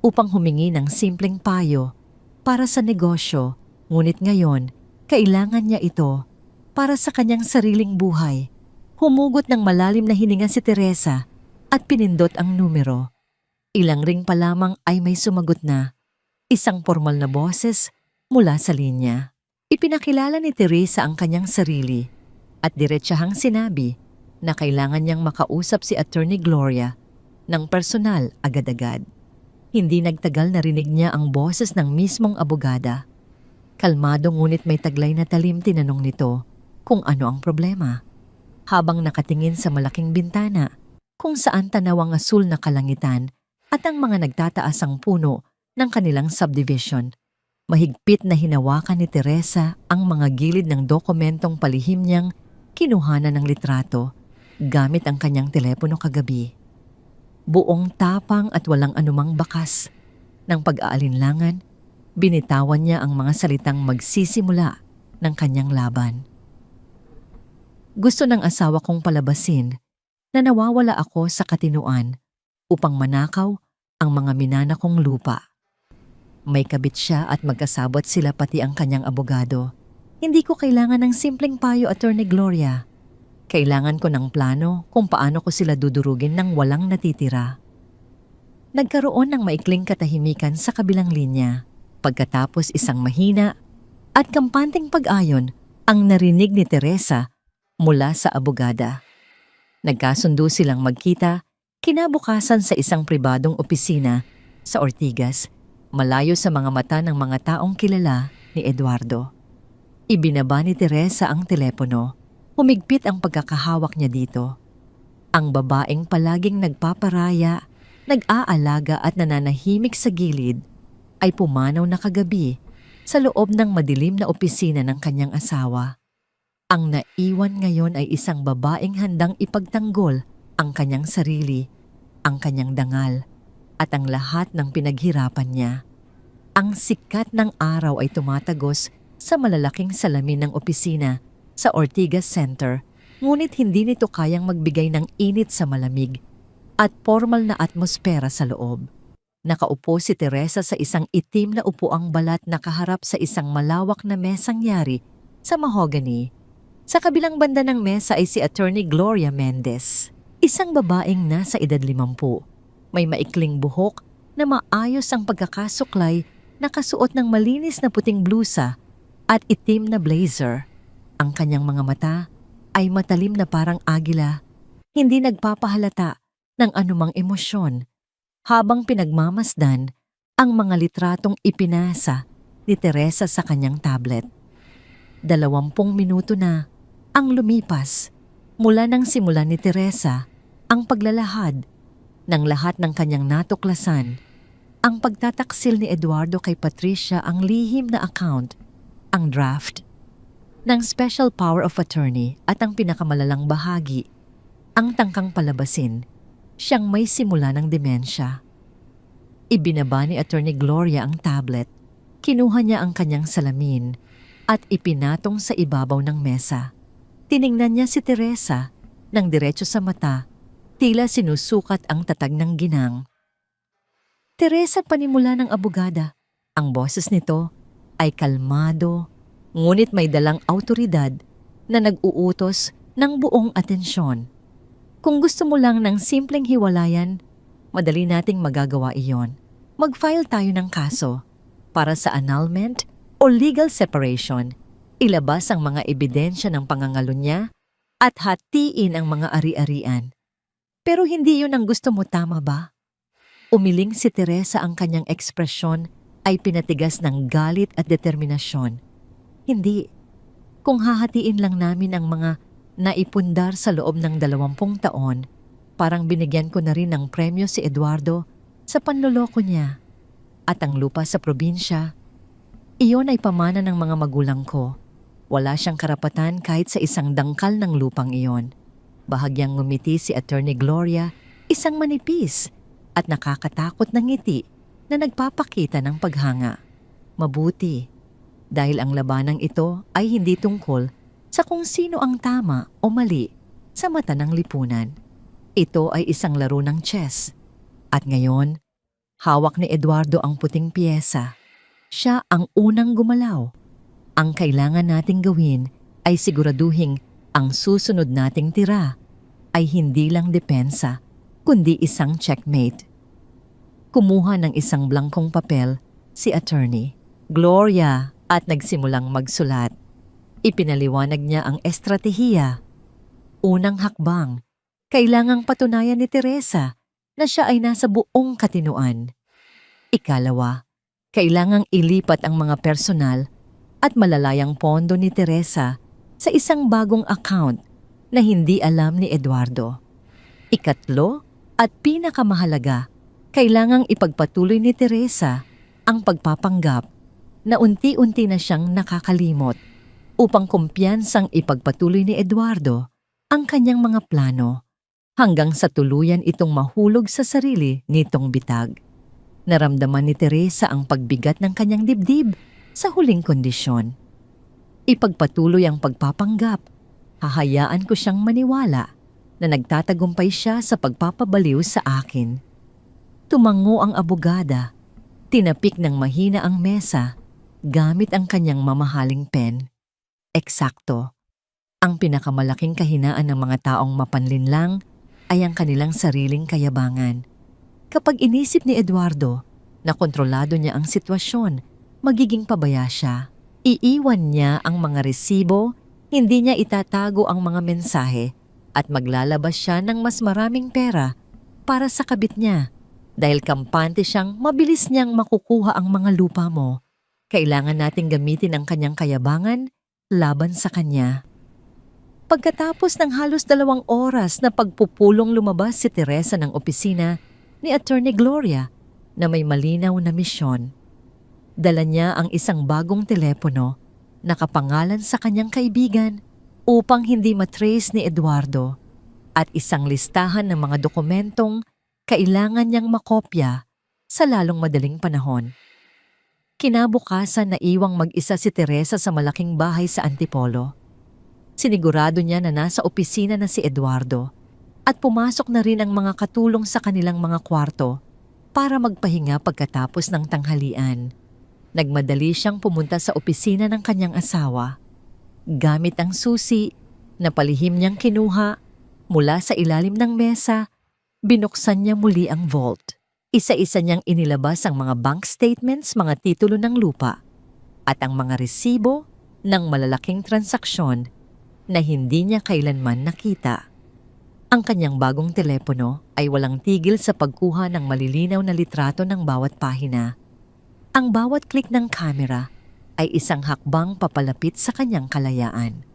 upang humingi ng simpleng payo para sa negosyo, ngunit ngayon kailangan niya ito para sa kanyang sariling buhay. Humugot ng malalim na hininga si Teresa at pinindot ang numero. Ilang ring pa lamang ay may sumagot na, isang formal na boses mula sa linya. Ipinakilala ni Teresa ang kanyang sarili at diretsahang sinabi na kailangan niyang makausap si Attorney Gloria ng personal agad-agad. Hindi nagtagal narinig niya ang boses ng mismong abogada. Kalmado ngunit may taglay na talim tinanong nito kung ano ang problema. Habang nakatingin sa malaking bintana kung saan tanaw ang asul na kalangitan at ang mga nagtataasang puno ng kanilang subdivision. Mahigpit na hinawakan ni Teresa ang mga gilid ng dokumentong palihim niyang kinuhanan ng litrato gamit ang kanyang telepono kagabi. Buong tapang at walang anumang bakas ng pag-aalinlangan, binitawan niya ang mga salitang magsisimula ng kanyang laban. Gusto ng asawa kong palabasin na nawawala ako sa katinuan upang manakaw ang mga minana kong lupa. May kabit siya at magkasabot sila pati ang kanyang abogado. Hindi ko kailangan ng simpleng payo, Attorney Gloria. Kailangan ko ng plano kung paano ko sila dudurugin ng walang natitira. Nagkaroon ng maikling katahimikan sa kabilang linya. Pagkatapos isang mahina at kampanteng pag-ayon ang narinig ni Teresa mula sa abogada. Nagkasundo silang magkita kinabukasan sa isang pribadong opisina sa Ortigas, malayo sa mga mata ng mga taong kilala ni Eduardo. Ibinaba ni Teresa ang telepono. Humigpit ang pagkakahawak niya dito. Ang babaeng palaging nagpaparaya, nag-aalaga at nananahimik sa gilid ay pumanaw na kagabi sa loob ng madilim na opisina ng kanyang asawa. Ang naiwan ngayon ay isang babaeng handang ipagtanggol ang kanyang sarili, ang kanyang dangal, at ang lahat ng pinaghirapan niya. Ang sikat ng araw ay tumatagos sa malalaking salamin ng opisina sa Ortigas Center, ngunit hindi nito kayang magbigay ng init sa malamig at formal na atmosfera sa loob. Nakaupo si Teresa sa isang itim na upuang balat na kaharap sa isang malawak na mesang yari sa mahogany. Sa kabilang banda ng mesa ay si Attorney Gloria Mendez, isang babaeng nasa edad 50. May maikling buhok na maayos ang pagkakasuklay, nakasuot ng malinis na puting blusa at itim na blazer. Ang kanyang mga mata ay matalim na parang agila, hindi nagpapahalata ng anumang emosyon, habang pinagmamasdan ang mga litratong ipinasa ni Teresa sa kanyang tablet. 20 minuto na ang lumipas mula nang simulan ni Teresa ang paglalahad ng lahat ng kanyang natuklasan, ang pagtataksil ni Eduardo kay Patricia, ang lihim na account, ang draft ng Special Power of Attorney at ang pinakamalalang bahagi, ang tangkang palabasin, siyang may simula ng demensya. Ibinaba ni Attorney Gloria ang tablet, kinuha niya ang kanyang salamin at ipinatong sa ibabaw ng mesa. Tiningnan niya si Teresa ng diretso sa mata, tila sinusukat ang tatag ng ginang. Teresa, panimula ng abogada. Ang boses nito ay kalmado, ngunit may dalang autoridad na nag-uutos ng buong atensyon. Kung gusto mo lang ng simpleng hiwalayan, madali nating magagawa iyon. Mag-file tayo ng kaso para sa annulment o legal separation. Ilabas ang mga ebidensya ng pangangalo niya at hatiin ang mga ari-arian. Pero hindi yun ang gusto mo, tama ba? Umiling si Teresa, ang kanyang ekspresyon ay pinatigas ng galit at determinasyon. Hindi. Kung hahatiin lang namin ang mga naipundar sa loob ng 20 taon, parang binigyan ko na rin ng premyo si Eduardo sa panloloko niya. At ang lupa sa probinsya, iyon ay pamana ng mga magulang ko. Wala siyang karapatan kahit sa isang dangkal ng lupang iyon. Bahagyang ngumiti si Attorney Gloria, isang manipis at nakakatakot na ngiti na nagpapakita ng paghanga. Mabuti, dahil ang labanang ito ay hindi tungkol sa kung sino ang tama o mali sa mata ng lipunan. Ito ay isang laro ng chess. At ngayon, hawak ni Eduardo ang puting piyesa. Siya ang unang gumalaw. Ang kailangan nating gawin ay siguraduhing ang susunod nating tira ay hindi lang depensa, kundi isang checkmate. Kumuha ng isang blankong papel si Attorney Gloria at nagsimulang magsulat. Ipinaliwanag niya ang estratehiya. Unang hakbang, kailangang patunayan ni Teresa na siya ay nasa buong katinuan. Ikalawa, kailangang ilipat ang mga personal at malalayang pondo ni Teresa sa isang bagong account na hindi alam ni Eduardo. Ikatlo, at pinakamahalaga, kailangang ipagpatuloy ni Teresa ang pagpapanggap na unti-unti na siyang nakakalimot upang kumpiyansang ipagpatuloy ni Eduardo ang kanyang mga plano hanggang sa tuluyan itong mahulog sa sarili nitong bitag. Naramdaman ni Teresa ang pagbigat ng kanyang dibdib sa huling kondisyon. Ipagpatuloy ang pagpapanggap. Hahayaan ko siyang maniwala na nagtatagumpay siya sa pagpapabaliw sa akin. Tumango ang abogada. Tinapik ng mahina ang mesa gamit ang kanyang mamahaling pen. Eksakto. Ang pinakamalaking kahinaan ng mga taong mapanlinlang ay ang kanilang sariling kayabangan. Kapag inisip ni Eduardo na kontrolado niya ang sitwasyon, magiging pabaya siya. Iiwan niya ang mga resibo, hindi niya itatago ang mga mensahe at maglalabas siya ng mas maraming pera para sa kabit niya. Dahil kampante siyang mabilis niyang makukuha ang mga lupa mo, kailangan nating gamitin ang kanyang kayabangan laban sa kanya. Pagkatapos ng halos 2 oras na pagpupulong, lumabas si Teresa ng opisina ni Attorney Gloria na may malinaw na misyon. Dala niya ang isang bagong telepono na kapangalan sa kanyang kaibigan upang hindi matrace ni Eduardo at isang listahan ng mga dokumentong kailangan niyang makopya sa lalong madaling panahon. Kinabukasan, naiwang mag-isa si Teresa sa malaking bahay sa Antipolo. Sinigurado niya na nasa opisina na si Eduardo at pumasok na rin ang mga katulong sa kanilang mga kwarto para magpahinga pagkatapos ng tanghalian. Nagmadali siyang pumunta sa opisina ng kanyang asawa. Gamit ang susi na palihim niyang kinuha mula sa ilalim ng mesa, binuksan niya muli ang vault. Isa-isa niyang inilabas ang mga bank statements, mga titulo ng lupa, at ang mga resibo ng malalaking transaksyon na hindi niya kailanman nakita. Ang kanyang bagong telepono ay walang tigil sa pagkuha ng malilinaw na litrato ng bawat pahina. Ang bawat click ng kamera ay isang hakbang papalapit sa kanyang kalayaan.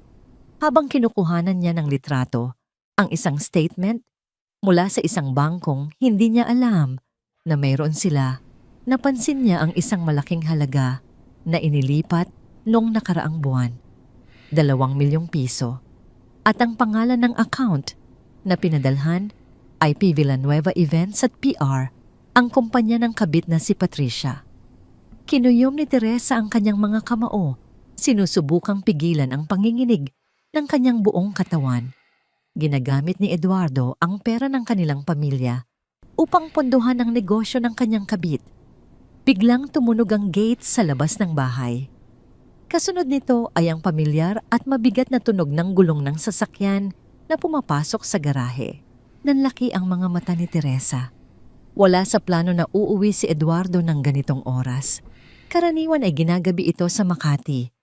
Habang kinukuhanan niya ng litrato, ang isang statement mula sa isang bangkong hindi niya alam na mayroon sila, napansin niya ang isang malaking halaga na inilipat noong nakaraang buwan. 2 milyong piso. At ang pangalan ng account na pinadalhan ay P. Villanueva Events at PR, ang kumpanya ng kabit na si Patricia. Kinuyom ni Teresa ang kanyang mga kamao, sinusubukang pigilan ang panginginig ng kanyang buong katawan. Ginagamit ni Eduardo ang pera ng kanilang pamilya upang pondohan ang negosyo ng kanyang kabit. Biglang tumunog ang gate sa labas ng bahay. Kasunod nito ay ang pamilyar at mabigat na tunog ng gulong ng sasakyan na pumapasok sa garahe. Nanlaki ang mga mata ni Teresa. Wala sa plano na uuwi si Eduardo ng ganitong oras. Karaniwan ay ginagabi ito sa Makati.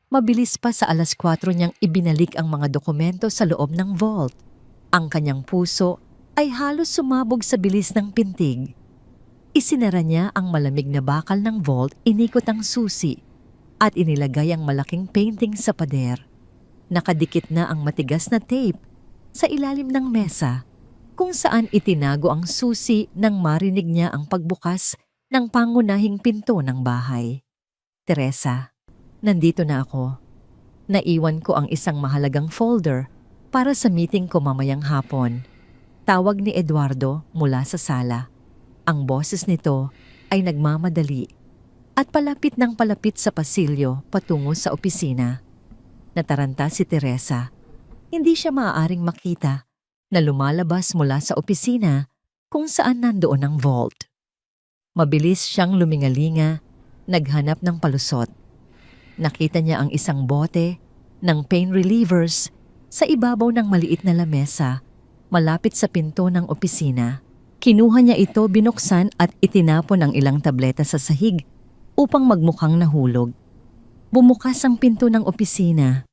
Mabilis pa sa 4:00 niyang ibinalik ang mga dokumento sa loob ng vault. Ang kanyang puso ay halos sumabog sa bilis ng pintig. Isinara niya ang malamig na bakal ng vault, inikot ang susi, at inilagay ang malaking painting sa pader. Nakadikit na ang matigas na tape sa ilalim ng mesa kung saan itinago ang susi nang marinig niya ang pagbukas ng pangunahing pinto ng bahay. Teresa, nandito na ako. Naiwan ko ang isang mahalagang folder para sa meeting ko mamayang hapon. Tawag ni Eduardo mula sa sala. Ang boses nito ay nagmamadali at palapit ng palapit sa pasilyo patungo sa opisina. Nataranta si Teresa. Hindi siya maaaring makita na lumalabas mula sa opisina kung saan nandoon ang vault. Mabilis siyang lumingalinga, naghanap ng palusot. Nakita niya ang isang bote ng pain relievers sa ibabaw ng maliit na lamesa malapit sa pinto ng opisina. Kinuha niya ito, binuksan at itinapon ang ilang tableta sa sahig upang magmukhang nahulog. Bumukas ang pinto ng opisina.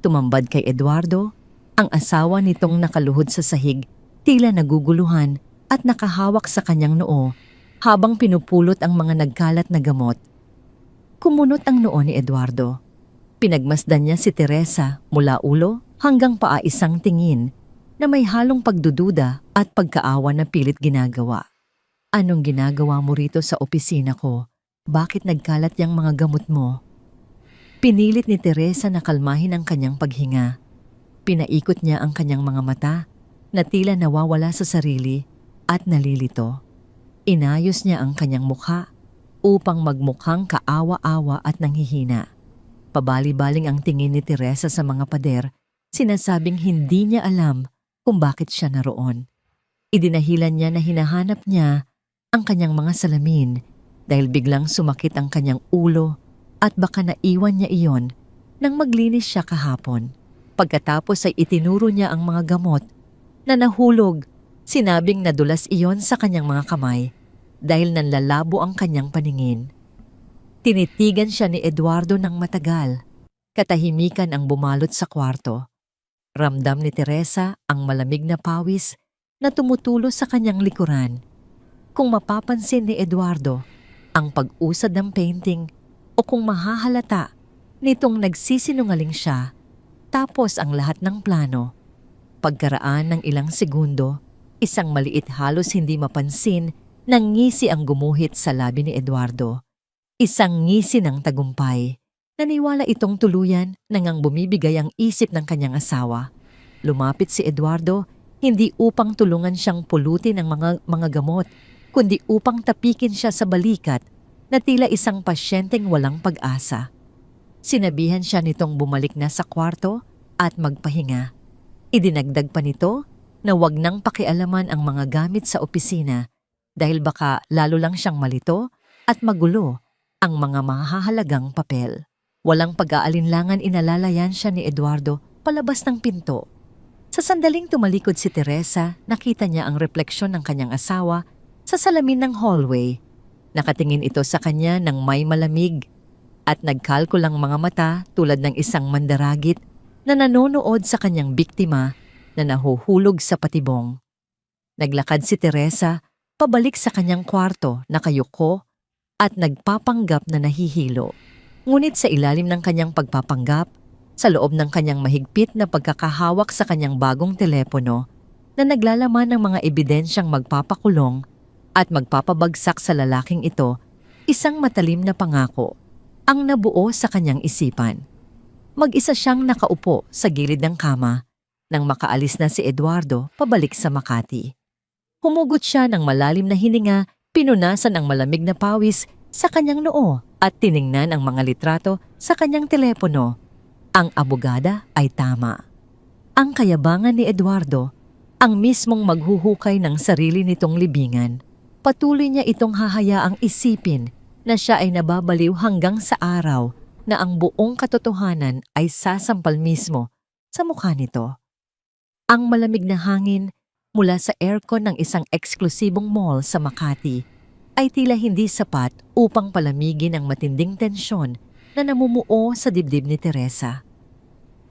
Tumambad kay Eduardo, ang asawa nitong nakaluhod sa sahig, tila naguguluhan at nakahawak sa kanyang noo habang pinupulot ang mga nagkalat na gamot. Kumunot ang noo ni Eduardo. Pinagmasdan niya si Teresa mula ulo hanggang paa, isang tingin na may halong pagdududa at pagkaawa na pilit ginagawa. Anong ginagawa mo rito sa opisina ko? Bakit nagkalat yang mga gamot mo? Pinilit ni Teresa na kalmahin ang kanyang paghinga. Pinaikot niya ang kanyang mga mata na tila nawawala sa sarili at nalilito. Inayos niya ang kanyang mukha upang magmukhang kaawa-awa at nanghihina. Pabali-baling ang tingin ni Teresa sa mga pader, sinasabing hindi niya alam kung bakit siya naroon. Idinahilan niya na hinahanap niya ang kanyang mga salamin dahil biglang sumakit ang kanyang ulo at baka naiwan niya iyon nang maglinis siya kahapon. Pagkatapos ay itinuro niya ang mga gamot na nahulog, sinabing nadulas iyon sa kanyang mga kamay dahil nanlalabo ang kanyang paningin. Tinitigan siya ni Eduardo ng matagal. Katahimikan ang bumalot sa kwarto. Ramdam ni Teresa ang malamig na pawis na tumutulo sa kanyang likuran. Kung mapapansin ni Eduardo ang pag-usad ng painting o kung mahahalata nitong nagsisinungaling siya, tapos ang lahat ng plano. Pagkaraan ng ilang segundo, isang maliit halos hindi mapansin na ngisi ang gumuhit sa labi ni Eduardo. Isang ngisi ng tagumpay. Naniwala itong tuluyan nang bumibigay ang isip ng kanyang asawa. Lumapit si Eduardo hindi upang tulungan siyang pulutin ang mga gamot, kundi upang tapikin siya sa balikat na tila isang pasyenteng walang pag-asa. Sinabihan siya nitong bumalik na sa kwarto at magpahinga. Idinagdag pa nito na wag nang pakialaman ang mga gamit sa opisina dahil baka lalo lang siyang malito at magulo ang mga mahahalagang papel. Walang pag-aalinlangan inalalayan siya ni Eduardo palabas ng pinto. Sa sandaling tumalikod si Teresa, nakita niya ang refleksyon ng kanyang asawa sa salamin ng hallway. Nakatingin ito sa kanya ng may malamig at nagkalkulang mga mata tulad ng isang mandaragit na nanonood sa kanyang biktima na nahuhulog sa patibong. Naglakad si Teresa pabalik sa kanyang kwarto, nakayuko at nagpapanggap na nahihilo. Ngunit sa ilalim ng kanyang pagpapanggap, sa loob ng kanyang mahigpit na pagkakahawak sa kanyang bagong telepono na naglalaman ng mga ebidensyang magpapakulong at magpapabagsak sa lalaking ito, isang matalim na pangako ang nabuo sa kanyang isipan. Mag-isa siyang nakaupo sa gilid ng kama nang makaalis na si Eduardo pabalik sa Makati. Humugot siya ng malalim na hininga, pinunasan ang malamig na pawis sa kanyang noo at tiningnan ang mga litrato sa kanyang telepono. Ang abogada ay tama. Ang kayabangan ni Eduardo, ang mismong maghuhukay ng sarili nitong libingan. Patuloy niya itong hahayaang isipin na siya ay nababaliw hanggang sa araw na ang buong katotohanan ay sasampal mismo sa mukha nito. Ang malamig na hangin mula sa aircon ng isang eksklusibong mall sa Makati ay tila hindi sapat upang palamigin ang matinding tensyon na namumuo sa dibdib ni Teresa.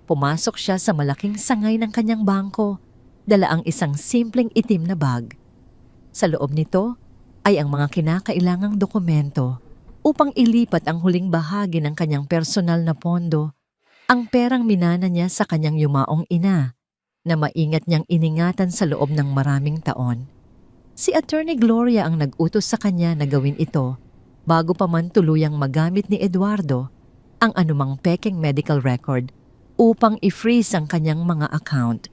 Pumasok siya sa malaking sangay ng kanyang bangko, dala ang isang simpleng itim na bag. Sa loob nito ay ang mga kinakailangang dokumento upang ilipat ang huling bahagi ng kanyang personal na pondo, ang perang minana niya sa kanyang yumaong ina na maingat niyang iningatan sa loob ng maraming taon. Si Attorney Gloria ang nag-utos sa kanya na gawin ito bago pa man tuluyang magamit ni Eduardo ang anumang pekeng medical record upang i-freeze ang kanyang mga account.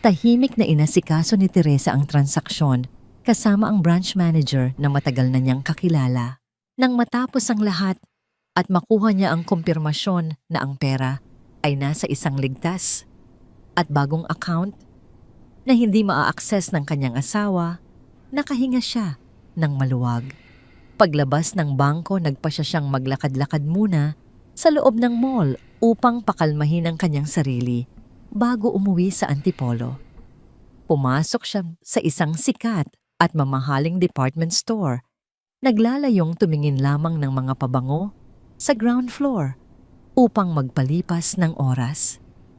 Tahimik na inasikaso ni Teresa ang transaksyon kasama ang branch manager na matagal na niyang kakilala. Nang matapos ang lahat at makuha niya ang kumpirmasyon na ang pera ay nasa isang ligtas at bagong account na hindi maa-access ng kanyang asawa, nakahinga siya ng maluwag. Paglabas ng bangko, nagpa siyang maglakad-lakad muna sa loob ng mall upang pakalmahin ang kanyang sarili bago umuwi sa Antipolo. Pumasok siya sa isang sikat at mamahaling department store. Naglalayong tumingin lamang ng mga pabango sa ground floor upang magpalipas ng oras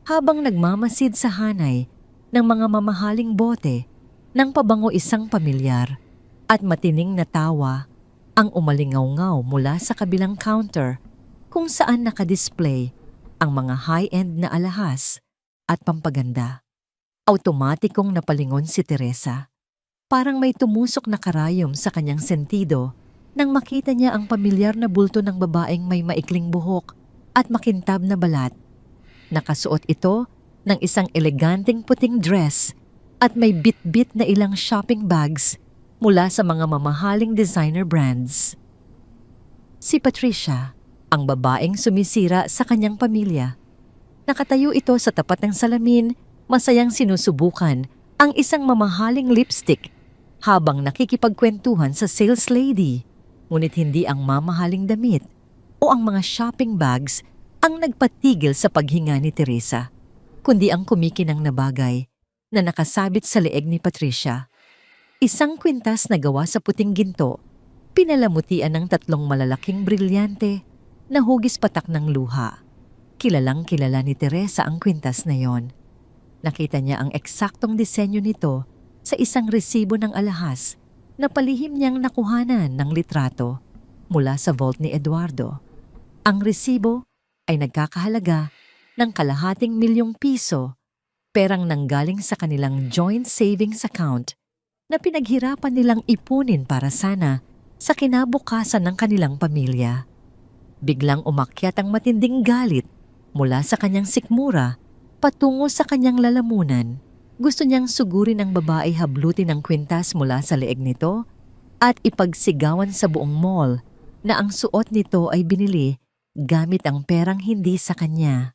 habang nagmamasid sa hanay ng mga mamahaling bote ng pabango, isang pamilyar At matining na tawa ang umalingaw-ngaw mula sa kabilang counter kung saan nakadisplay ang mga high-end na alahas at pampaganda. Automatikong napalingon si Teresa. Parang may tumusok na karayom sa kanyang sentido nang makita niya ang pamilyar na bulto ng babaeng may maikling buhok at makintab na balat. Nakasuot ito ng isang eleganteng puting dress at may bit-bit na ilang shopping bags mula sa mga mamahaling designer brands. Si Patricia, ang babaeng sumisira sa kanyang pamilya. Nakatayo ito sa tapat ng salamin, masayang sinusubukan ang isang mamahaling lipstick habang nakikipagkwentuhan sa sales lady. Ngunit hindi ang mamahaling damit o ang mga shopping bags ang nagpatigil sa paghinga ni Teresa, kundi ang kumikinang na bagay na nakasabit sa leeg ni Patricia. Isang kwintas na gawa sa puting ginto, pinalamutian ng 3 malalaking brilyante na hugis patak ng luha. Kilalang kilala ni Teresa ang kwintas na yon. Nakita niya ang eksaktong disenyo nito sa isang resibo ng alahas na palihim niyang nakuhanan ng litrato mula sa vault ni Eduardo. Ang resibo ay nagkakahalaga ng ₱250,000, perang nanggaling sa kanilang joint savings account na pinaghirapan nilang ipunin para sana sa kinabukasan ng kanilang pamilya. Biglang umakyat ang matinding galit mula sa kanyang sikmura patungo sa kanyang lalamunan. Gusto niyang sugurin ang babae, hablutin ang kwintas mula sa leeg nito at ipagsigawan sa buong mall na ang suot nito ay binili gamit ang perang hindi sa kanya.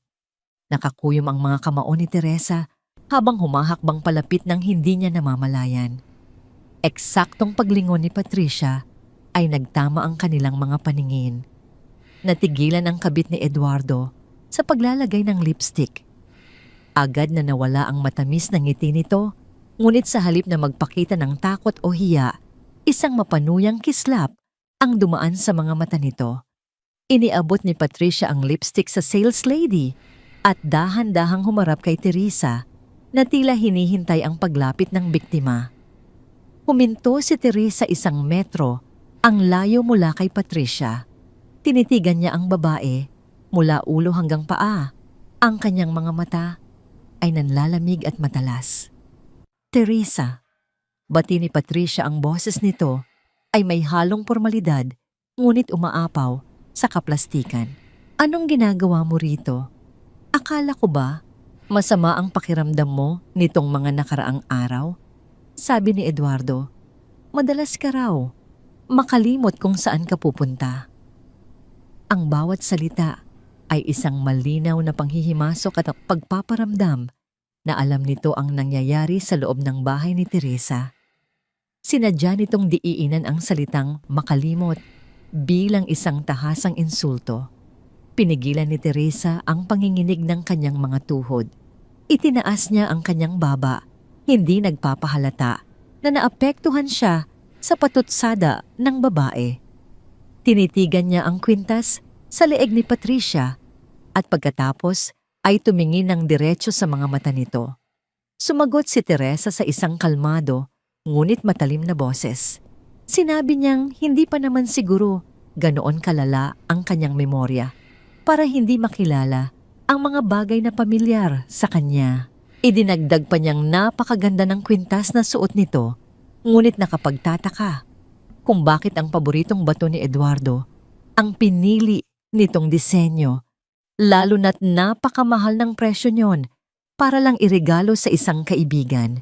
Nakakuyom ang mga kamao ni Teresa habang humahakbang palapit ng hindi niya namamalayan. Eksaktong paglingon ni Patricia ay nagtama ang kanilang mga paningin. Natigilan ang kabit ni Eduardo sa paglalagay ng lipstick. Agad na nawala ang matamis na ngiti nito, ngunit sa halip na magpakita ng takot o hiya, isang mapanuyang kislap ang dumaan sa mga mata nito. Iniabot ni Patricia ang lipstick sa sales lady at dahan-dahang humarap kay Teresa na tila hinihintay ang paglapit ng biktima. Huminto si Teresa 1 metro ang layo mula kay Patricia. Tinitigan niya ang babae mula ulo hanggang paa. Ang kanyang mga mata ay nanlalamig at matalas. Teresa, bati ni Patricia. Ang boses nito ay may halong formalidad ngunit umaapaw sa kaplastikan. Anong ginagawa mo rito? Akala ko ba masama ang pakiramdam mo nitong mga nakaraang araw? Sabi ni Eduardo, madalas ka raw makalimot kung saan ka pupunta. Ang bawat salita ay isang malinaw na panghihimasok at pagpaparamdam na alam nito ang nangyayari sa loob ng bahay ni Teresa. Sinadya nitong diiinan ang salitang makalimot bilang isang tahasang insulto. Pinigilan ni Teresa ang panginginig ng kanyang mga tuhod. Itinaas niya ang kanyang baba, hindi nagpapahalata na naapektuhan siya sa patutsada ng babae. Tinitigan niya ang kwintas sa leeg ni Patricia at pagkatapos ay tumingin ng diretso sa mga mata nito. Sumagot si Teresa sa isang kalmado ngunit matalim na boses. Sinabi niyang hindi pa naman siguro ganoon kalala ang kanyang memorya para hindi makilala ang mga bagay na pamilyar sa kanya. Idinagdag pa niyang napakaganda ng kwintas na suot nito, ngunit nakapagtataka kung bakit ang paboritong bato ni Eduardo ang pinili nitong disenyo, lalo na't napakamahal ng presyo niyon para lang iregalo sa isang kaibigan.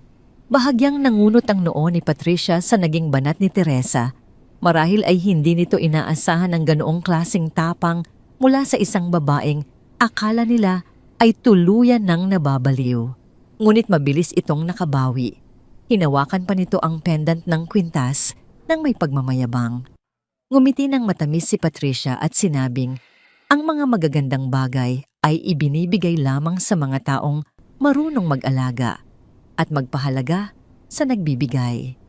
Bahagyang nangunot ang noo ni Patricia sa naging banat ni Teresa. Marahil ay hindi nito inaasahan ng ganoong klaseng tapang mula sa isang babaeng akala nila ay tuluyan ng nababaliw. Ngunit mabilis itong nakabawi. Hinawakan pa nito ang pendant ng kwintas nang may pagmamayabang. Ngumiti ng matamis si Patricia at sinabing, ang mga magagandang bagay ay ibinibigay lamang sa mga taong marunong mag-alaga at magpahalaga sa nagbibigay.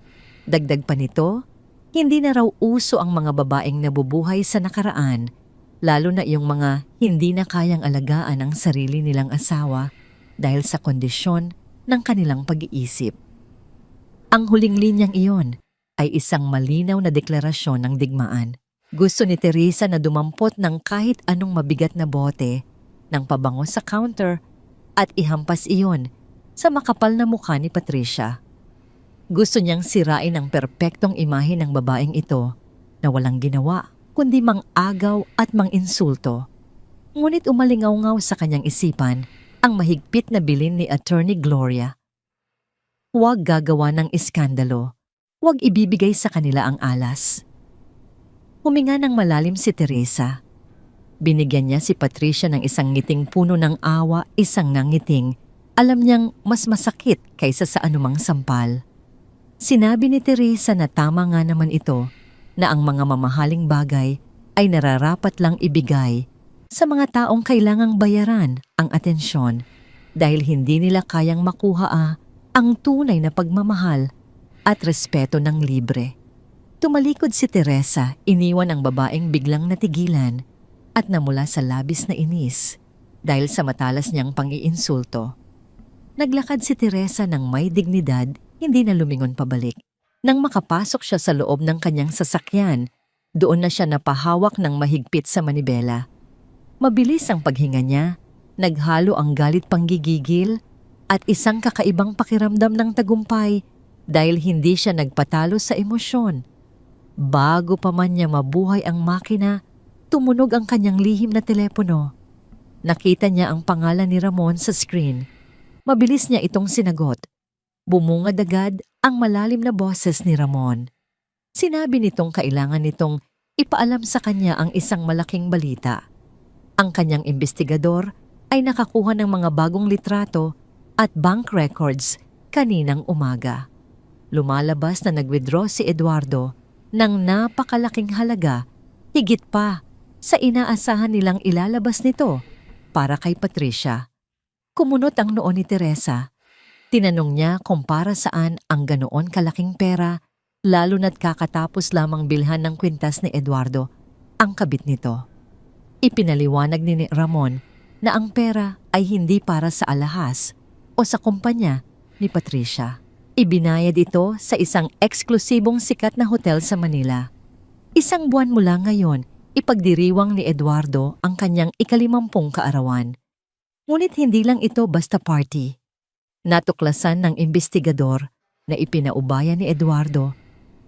Dagdag pa nito, hindi na raw uso ang mga babaeng nabubuhay sa nakaraan, lalo na yung mga hindi na kayang alagaan ang sarili nilang asawa dahil sa kondisyon ng kanilang pag-iisip. Ang huling linyang iyon ay isang malinaw na deklarasyon ng digmaan. Gusto ni Teresa na dumampot ng kahit anong mabigat na bote ng pabango sa counter at ihampas iyon sa makapal na mukha ni Patricia. Gusto niyang sirain ang perpektong imahe ng babaeng ito na walang ginawa kundi mang-agaw at mang-insulto. Ngunit umalingaw-ngaw sa kanyang isipan ang mahigpit na bilin ni Attorney Gloria. Huwag gagawa ng iskandalo. Huwag ibibigay sa kanila ang alas. Huminga ng malalim si Teresa. Binigyan niya si Patricia ng isang ngiting puno ng awa, isang nangiting. Alam niyang mas masakit kaysa sa anumang sampal. Sinabi ni Teresa na tama nga naman ito na ang mga mamahaling bagay ay nararapat lang ibigay sa mga taong kailangang bayaran ang atensyon dahil hindi nila kayang makuha ang tunay na pagmamahal at respeto ng libre. Tumalikod si Teresa, iniwan ang babaeng biglang natigilan at namula sa labis na inis dahil sa matalas niyang pang-iinsulto. Naglakad si Teresa ng may dignidad, hindi na lumingon pabalik. Nang makapasok siya sa loob ng kanyang sasakyan, doon na siya napahawak ng mahigpit sa manibela. Mabilis ang paghinga niya, naghalo ang galit panggigigil at isang kakaibang pakiramdam ng tagumpay dahil hindi siya nagpatalo sa emosyon. Bago pa man niya mabuhay ang makina, tumunog ang kanyang lihim na telepono. Nakita niya ang pangalan ni Ramon sa screen. Mabilis niya itong sinagot. Bumungad agad ang malalim na boses ni Ramon. Sinabi nitong kailangan nitong ipaalam sa kanya ang isang malaking balita. Ang kanyang investigador ay nakakuha ng mga bagong litrato at bank records kaninang umaga. Lumalabas na nag-withdraw si Eduardo ng napakalaking halaga, higit pa sa inaasahan nilang ilalabas nito para kay Patricia. Kumunot ang noo ni Teresa. Tinanong niya kung para saan ang ganoon kalaking pera, lalo na't kakatapos lamang bilhan ng kwintas ni Eduardo ang kabit nito. Ipinaliwanag ni Ramon na ang pera ay hindi para sa alahas o sa kumpanya ni Patricia. Ibinayad ito sa isang eksklusibong sikat na hotel sa Manila. Isang buwan mula ngayon, ipagdiriwang ni Eduardo ang kanyang ika-50 kaarawan. Ngunit hindi lang ito basta party. Natuklasan ng investigador na ipinaubaya ni Eduardo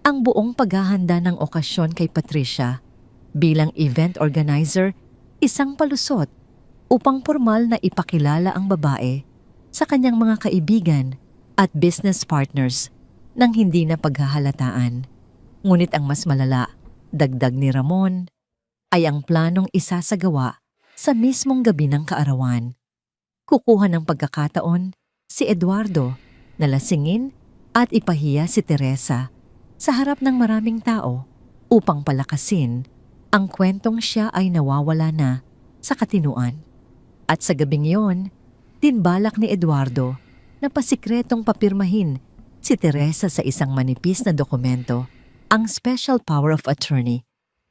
ang buong paghahanda ng okasyon kay Patricia bilang event organizer, isang palusot upang formal na ipakilala ang babae sa kanyang mga kaibigan at business partners nang hindi na paghahalataan. Ngunit ang mas malala, dagdag ni Ramon, ay ang planong isasagawa sa mismong gabi ng kaarawan. Kukuha ng pagkakataon si Eduardo na lasingin at ipahiya si Teresa sa harap ng maraming tao upang palakasin ang kwentong siya ay nawawala na sa katinuan. At sa gabing yon, tinbalak ni Eduardo na pasikretong papirmahin si Teresa sa isang manipis na dokumento, ang Special Power of Attorney,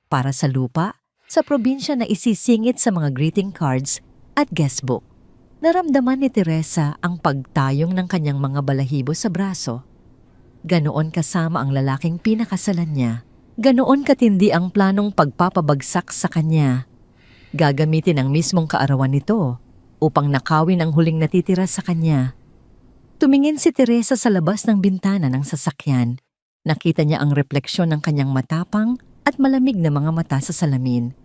para sa lupa sa probinsya na isisingit sa mga greeting cards at guestbook. Naramdaman ni Teresa ang pagtayong ng kanyang mga balahibo sa braso. Ganoon kasama ang lalaking pinakasalan niya. Ganoon katindi ang planong pagpapabagsak sa kanya. Gagamitin ang mismong kaarawan nito upang nakawin ang huling natitira sa kanya. Tumingin si Teresa sa labas ng bintana ng sasakyan. Nakita niya ang refleksyon ng kanyang matapang at malamig na mga mata sa salamin.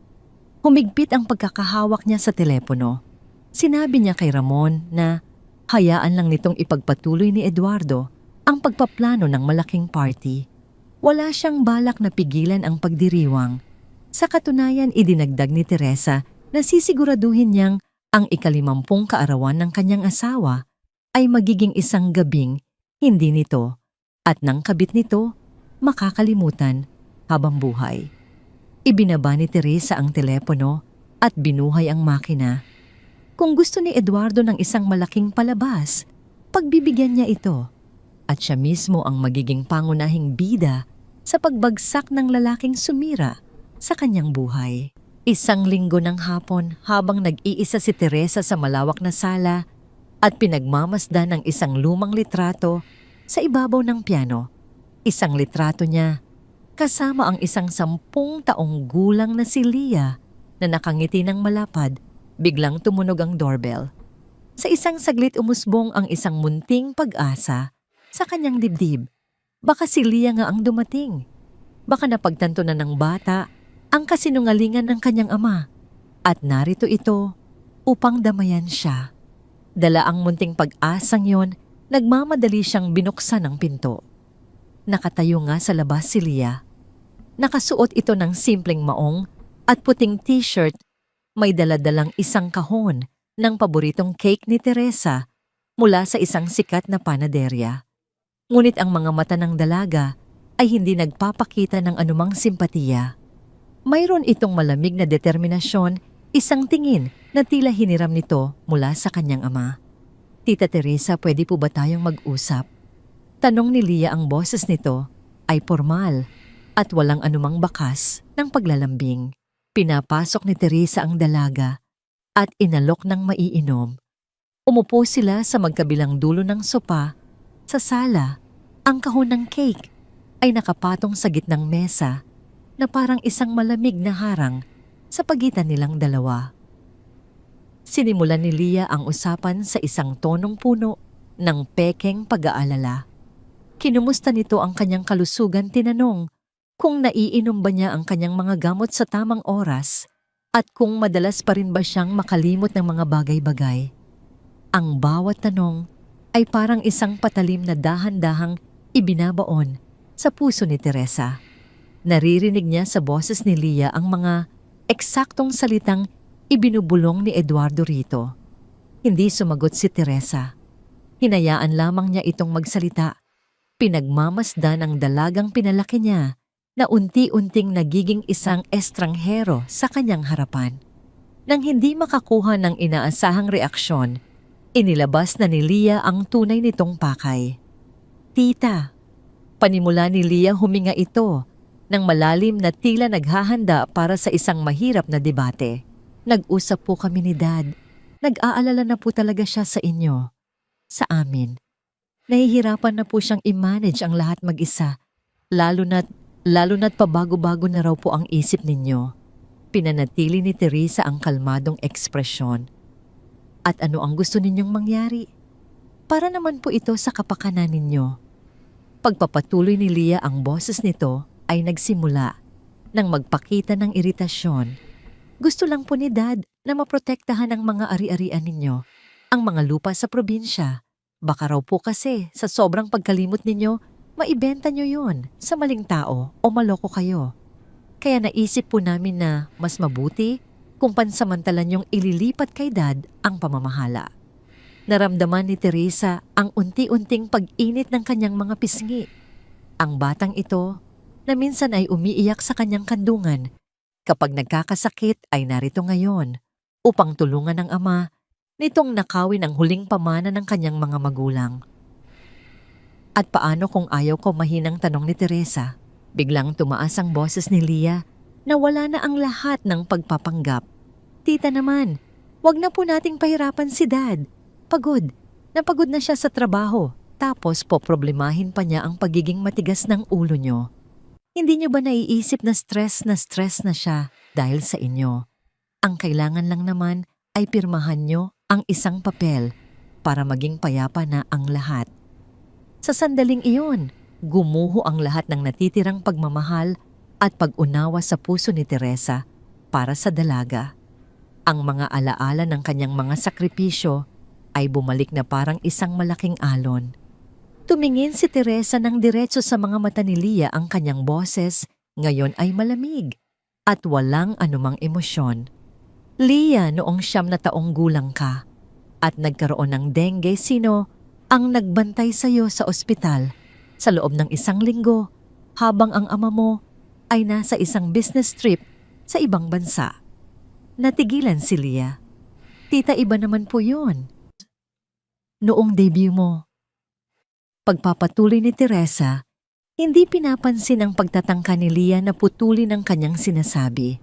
Humigpit ang pagkakahawak niya sa telepono. Sinabi niya kay Ramon na hayaan lang nitong ipagpatuloy ni Eduardo ang pagpaplano ng malaking party. Wala siyang balak na pigilan ang pagdiriwang. Sa katunayan, idinagdag ni Teresa na sisiguraduhin niyang ang ika-50 kaarawan ng kanyang asawa ay magiging isang gabing hindi nito at ng kabit nito makakalimutan habang buhay. Ibinaba ni Teresa ang telepono at binuhay ang makina. Kung gusto ni Eduardo ng isang malaking palabas, pagbibigyan niya ito. At siya mismo ang magiging pangunahing bida sa pagbagsak ng lalaking sumira sa kanyang buhay. Isang linggo ng hapon habang nag-iisa si Teresa sa malawak na sala at pinagmamasdan ng isang lumang litrato sa ibabaw ng piano, Isang litrato niya, kasama ang isang 10 taong gulang na si Leah na nakangiti ng malapad. Biglang tumunog ang doorbell. Sa isang saglit umusbong ang isang munting pag-asa sa kanyang dibdib. Baka si Leah nga ang dumating. Baka napagtanto na ng bata ang kasinungalingan ng kanyang ama. At narito ito upang damayan siya. Dala ang munting pag-asang yon, nagmamadali siyang binuksan ang pinto. Nakatayo nga sa labas si Leah. Nakasuot ito ng simpleng maong at puting t-shirt. May daladalang isang kahon ng paboritong cake ni Teresa mula sa isang sikat na panaderya. Ngunit ang mga mata ng dalaga ay hindi nagpapakita ng anumang simpatiya. Mayroon itong malamig na determinasyon, isang tingin na tila hiniram nito mula sa kanyang ama. Tita Teresa, pwede po ba tayong mag-usap? Tanong ni Leah. Ang boses nito ay formal at walang anumang bakas ng paglalambing. Pinapasok ni Teresa ang dalaga at inalok ng maiinom. Umupo sila sa magkabilang dulo ng sopa. Sa sala, ang kahon ng cake ay nakapatong sa gitnang mesa na parang isang malamig na harang sa pagitan nilang dalawa. Sinimulan ni Leah ang usapan sa isang tonong puno ng pekeng pag-aalala. Kinumusta nito ang kanyang kalusugan, tinanong kung naiinom ba niya ang kanyang mga gamot sa tamang oras at kung madalas pa rin ba siyang makalimot ng mga bagay-bagay. Ang bawat tanong ay parang isang patalim na dahan-dahang ibinabaon sa puso ni Teresa. Naririnig niya sa boses ni Leah ang mga eksaktong salitang ibinubulong ni Eduardo rito. Hindi sumagot si Teresa. Hinayaan lamang niya itong magsalita. Pinagmamasdan ang dalagang pinalaki niya na unti-unting nagiging isang estranghero sa kanyang harapan. Nang hindi makakuha ng inaasahang reaksyon, inilabas na ni Leah ang tunay nitong pakay. Tita, panimula ni Leah, huminga ito ng malalim na tila naghahanda para sa isang mahirap na debate. Nag-usap po kami ni Dad. Nag-aalala na po talaga siya sa inyo. Sa amin. Nahihirapan na po siyang i-manage ang lahat mag-isa, lalo na't pabago-bago na raw po ang isip ninyo. Pinanatili ni Teresa ang kalmadong ekspresyon. At ano ang gusto ninyong mangyari? Para naman po ito sa kapakanan ninyo. Pagpapatuloy ni Leah, ang boses nito ay nagsimula nang magpakita ng iritasyon. Gusto lang po ni Dad na maprotektahan ang mga ari-arian ninyo, ang mga lupa sa probinsya. Baka raw po kasi sa sobrang pagkalimot ninyo, maibenta nyo yon sa maling tao o maloko kayo. Kaya naisip po namin na mas mabuti kung pansamantalan yung ililipat kay Dad ang pamamahala. Naramdaman ni Teresa ang unti-unting pag-init ng kanyang mga pisngi. Ang batang ito na minsan ay umiiyak sa kanyang kandungan, kapag nagkakasakit ay narito ngayon upang tulungan ng ama nitong nakawin ang huling pamana ng kanyang mga magulang. At paano kung ayaw ko, mahinang tanong ni Teresa? Biglang tumaas ang boses ni Leah na wala na ang lahat ng pagpapanggap. Tita naman, wag na po nating pahirapan si Dad. Pagod. Napagod na siya sa trabaho. Tapos poproblemahin pa niya ang pagiging matigas ng ulo niyo. Hindi niyo ba naiisip na stress na siya dahil sa inyo? Ang kailangan lang naman ay pirmahan niyo ang isang papel para maging payapa na ang lahat. Sa sandaling iyon, gumuho ang lahat ng natitirang pagmamahal at pag-unawa sa puso ni Teresa para sa dalaga. Ang mga alaala ng kanyang mga sakripisyo ay bumalik na parang isang malaking alon. Tumingin si Teresa ng diretso sa mga mata ni Leah. Ang kanyang boses ngayon ay malamig at walang anumang emosyon. Leah, noong 9 na taong gulang ka at nagkaroon ng dengue, sino ang nagbantay sa iyo sa ospital sa loob ng 1 linggo habang ang ama mo ay nasa isang business trip sa ibang bansa? Natigilan si Leah. Tita, iba naman po yun. Noong debut mo. Pagpapatuloy ni Teresa, hindi pinapansin ang pagtatangka ni Leah na putulin ang kanyang sinasabi.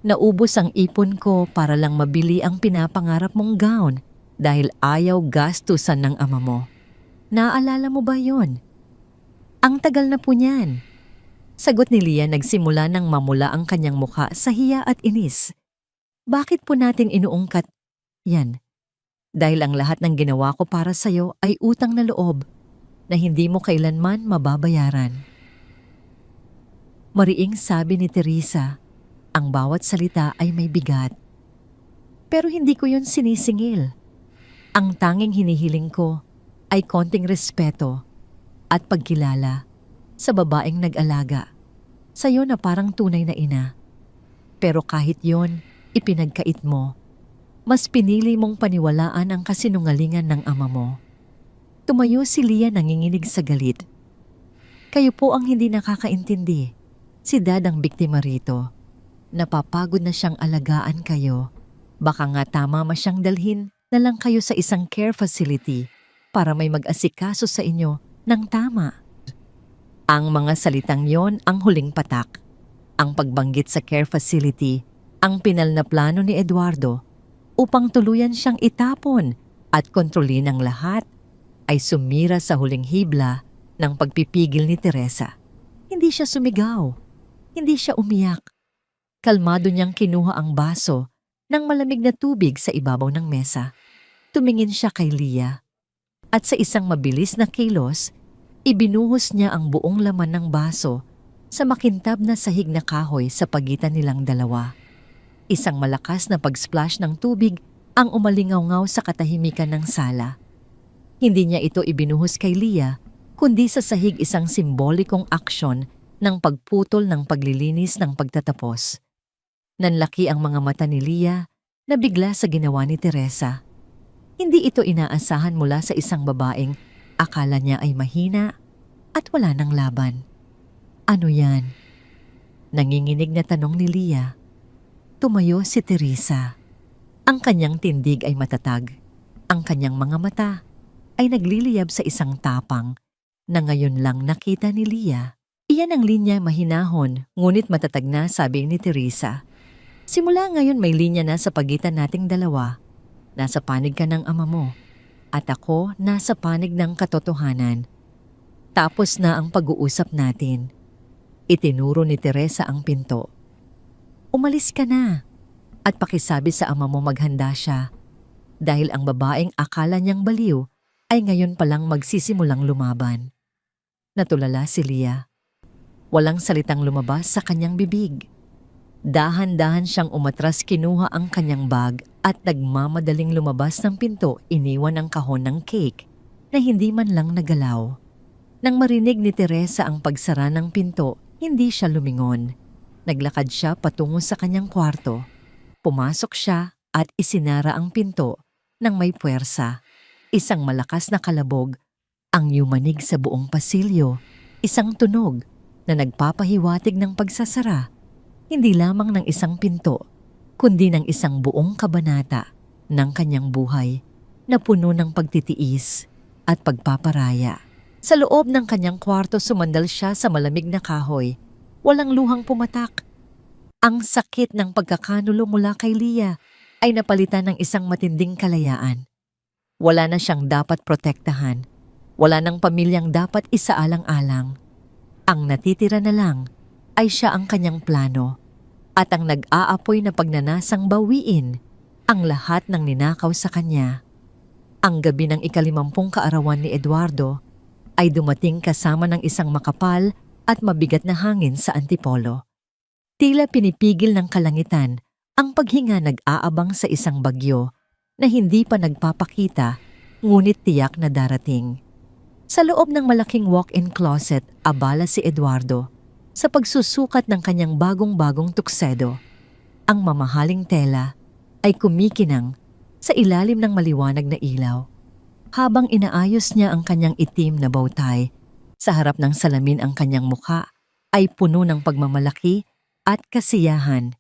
Naubos ang ipon ko para lang mabili ang pinapangarap mong gown dahil ayaw gastusan ng ama mo. Naalala mo ba yon? Ang tagal na po niyan. Sagot ni Lia, nagsimula nang mamula ang kanyang mukha sa hiya at inis. Bakit po natin inuungkat yan? Dahil ang lahat ng ginawa ko para sa'yo ay utang na loob na hindi mo kailanman mababayaran. Mariing sabi ni Teresa, ang bawat salita ay may bigat. Pero hindi ko yun sinisingil. Ang tanging hinihiling ko ay konting respeto at pagkilala sa babaeng nag-alaga sa'yo na parang tunay na ina. Pero kahit yon, ipinagkait mo. Mas pinili mong paniwalaan ang kasinungalingan ng ama mo. Tumayo si Lia, nanginginig sa galit. Kayo po ang hindi nakakaintindi. Si Dad ang biktima rito. Napapagod na siyang alagaan kayo. Baka nga tama siyang dalhin na lang kayo sa isang care facility para may mag-asikaso sa inyo ng tama. Ang mga salitang yon ang huling patak. Ang pagbanggit sa care facility, ang pinal na plano ni Eduardo upang tuluyan siyang itapon at kontrolin ang lahat, ay sumira sa huling hibla ng pagpipigil ni Teresa. Hindi siya sumigaw. Hindi siya umiyak. Kalmado niyang kinuha ang baso ng malamig na tubig sa ibabaw ng mesa. Tumingin siya kay Lia. At sa isang mabilis na kilos, ibinuhos niya ang buong laman ng baso sa makintab na sahig na kahoy sa pagitan nilang dalawa. Isang malakas na pag-splash ng tubig ang umalingaw-ngaw sa katahimikan ng sala. Hindi niya ito ibinuhos kay Lia, kundi sa sahig, isang simbolikong aksyon ng pagputol ng paglilinis ng pagtatapos. Nanlaki ang mga mata ni Lia na bigla sa ginawa ni Teresa. Hindi ito inaasahan mula sa isang babaeng akala niya ay mahina at wala ng laban. Ano yan? Nanginginig na tanong ni Lia. Tumayo si Teresa. Ang kanyang tindig ay matatag. Ang kanyang mga mata ay nagliliyab sa isang tapang na ngayon lang nakita ni Lia. Iyan ang linya, mahinahon, ngunit matatag na, sabi ni Teresa. Simula ngayon may linya na sa pagitan nating dalawa. Nasa panig ka ng ama mo at ako nasa panig ng katotohanan. Tapos na ang pag-uusap natin. Itinuro ni Teresa ang pinto. Umalis ka na at pakisabi sa ama mo maghanda siya dahil ang babaeng akala niyang baliw ay ngayon palang magsisimulang lumaban. Natulala si Lia. Walang salitang lumabas sa kanyang bibig. Dahan-dahan siyang umatras, kinuha ang kanyang bag at nagmamadaling lumabas ng pinto, iniwan ang kahon ng cake na hindi man lang nagalaw. Nang marinig ni Teresa ang pagsara ng pinto, hindi siya lumingon. Naglakad siya patungo sa kanyang kwarto. Pumasok siya at isinara ang pinto ng may puwersa. Isang malakas na kalabog ang yumanig sa buong pasilyo. Isang tunog na nagpapahiwatig ng pagsasara, hindi lamang ng isang pinto, kundi ng isang buong kabanata ng kanyang buhay na puno ng pagtitiis at pagpaparaya. Sa loob ng kanyang kwarto, sumandal siya sa malamig na kahoy. Walang luhang pumatak. Ang sakit ng pagkakanulo mula kay Lia ay napalitan ng isang matinding kalayaan. Wala na siyang dapat protektahan. Wala nang pamilyang dapat isaalang-alang. Ang natitira na lang ay siya, ang kanyang plano, at ang nag-aapoy na pagnanasang bawiin ang lahat ng ninakaw sa kanya. Ang gabi ng ika-50 kaarawan ni Eduardo ay dumating kasama ng isang makapal at mabigat na hangin sa Antipolo. Tila pinipigil ng kalangitan ang paghinga, nag-aabang sa isang bagyo na hindi pa nagpapakita, ngunit tiyak na darating. Sa loob ng malaking walk-in closet, abala si Eduardo sa pagsusukat ng kanyang bagong-bagong tuksedo. Ang mamahaling tela ay kumikinang sa ilalim ng maliwanag na ilaw. Habang inaayos niya ang kanyang itim na bowtie, sa harap ng salamin ang kanyang mukha ay puno ng pagmamalaki at kasiyahan.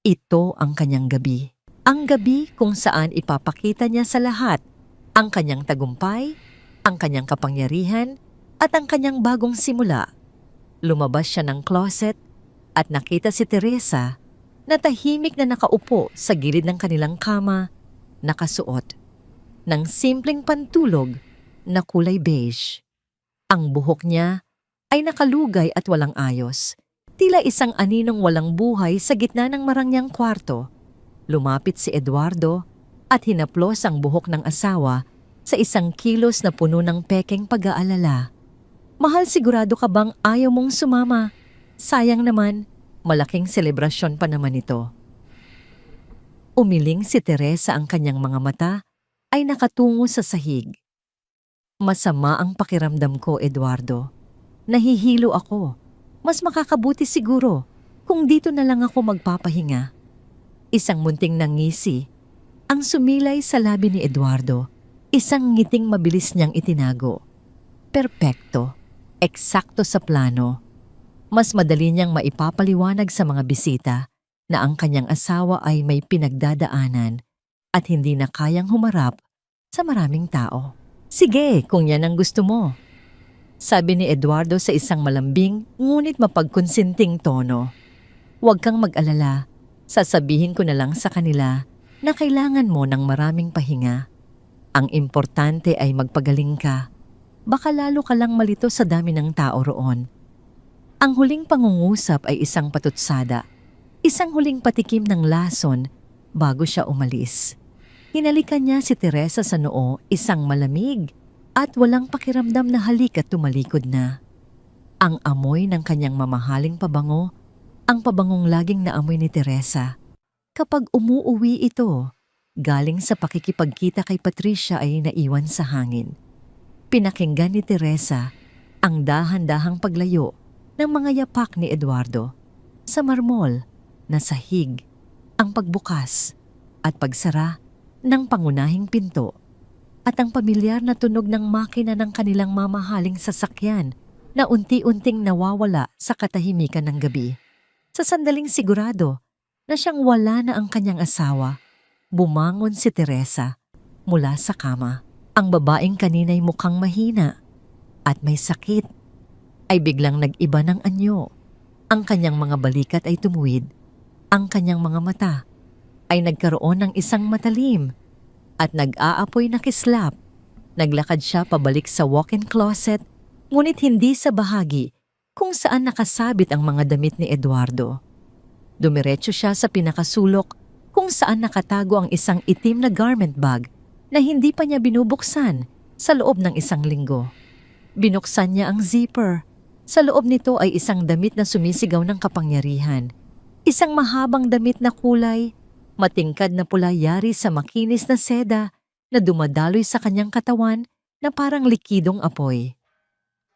Ito ang kanyang gabi. Ang gabi kung saan ipapakita niya sa lahat ang kanyang tagumpay, ang kanyang kapangyarihan at ang kanyang bagong simula. Lumabas siya ng closet at nakita si Teresa na tahimik na nakaupo sa gilid ng kanilang kama, nakasuot ng simpleng pantulog na kulay beige. Ang buhok niya ay nakalugay at walang ayos. Tila isang aninong walang buhay sa gitna ng marangyang kwarto. Lumapit si Eduardo at hinaplos ang buhok ng asawa sa isang kilos na puno ng pekeng pag-aalala. Mahal, sigurado ka bang ayaw mong sumama? Sayang naman, malaking selebrasyon pa naman ito. Umiling si Teresa, ang kanyang mga mata ay nakatungo sa sahig. Masama ang pakiramdam ko, Eduardo. Nahihilo ako. Mas makakabuti siguro kung dito na lang ako magpapahinga. Isang munting nangisi ang sumilay sa labi ni Eduardo. Isang ngiting mabilis niyang itinago. Perpekto, eksakto sa plano. Mas madali niyang maipapaliwanag sa mga bisita na ang kanyang asawa ay may pinagdadaanan at hindi na kayang humarap sa maraming tao. Sige, kung yan ang gusto mo, sabi ni Eduardo sa isang malambing ngunit mapagkonsinting tono. Huwag kang mag-alala, sasabihin ko na lang sa kanila na kailangan mo ng maraming pahinga. Ang importante ay magpagaling ka. Baka lalo ka lang malito sa dami ng tao roon. Ang huling pangungusap ay isang patutsada. Isang huling patikim ng lason bago siya umalis. Hinalikan niya si Teresa sa noo, isang malamig at walang pakiramdam na halik at tumalikod na. Ang amoy ng kanyang mamahaling pabango, ang pabangong laging naamoy ni Teresa. Kapag umuuwi ito, galing sa pakikipagkita kay Patricia ay naiwan sa hangin. Pinakinggan ni Teresa ang dahan-dahang paglayo ng mga yapak ni Eduardo sa marmol na sahig, ang pagbukas at pagsara ng pangunahing pinto at ang pamilyar na tunog ng makina ng kanilang mamahaling sasakyan na unti-unting nawawala sa katahimikan ng gabi. Sa sandaling sigurado na siyang wala na ang kanyang asawa, bumangon si Teresa mula sa kama. Ang babaeng kanina'y mukhang mahina at may sakit ay biglang nag-iba ng anyo. Ang kanyang mga balikat ay tumuwid. Ang kanyang mga mata ay nagkaroon ng isang matalim at nag-aapoy na kislap. Naglakad siya pabalik sa walk-in closet, ngunit hindi sa bahagi kung saan nakasabit ang mga damit ni Eduardo. Dumiretso siya sa pinakasulok kung saan nakatago ang isang itim na garment bag na hindi pa niya binubuksan sa loob ng isang linggo. Binuksan niya ang zipper. Sa loob nito ay isang damit na sumisigaw ng kapangyarihan. Isang mahabang damit na kulay, matingkad na pula yari sa makinis na seda na dumadaloy sa kanyang katawan na parang likidong apoy.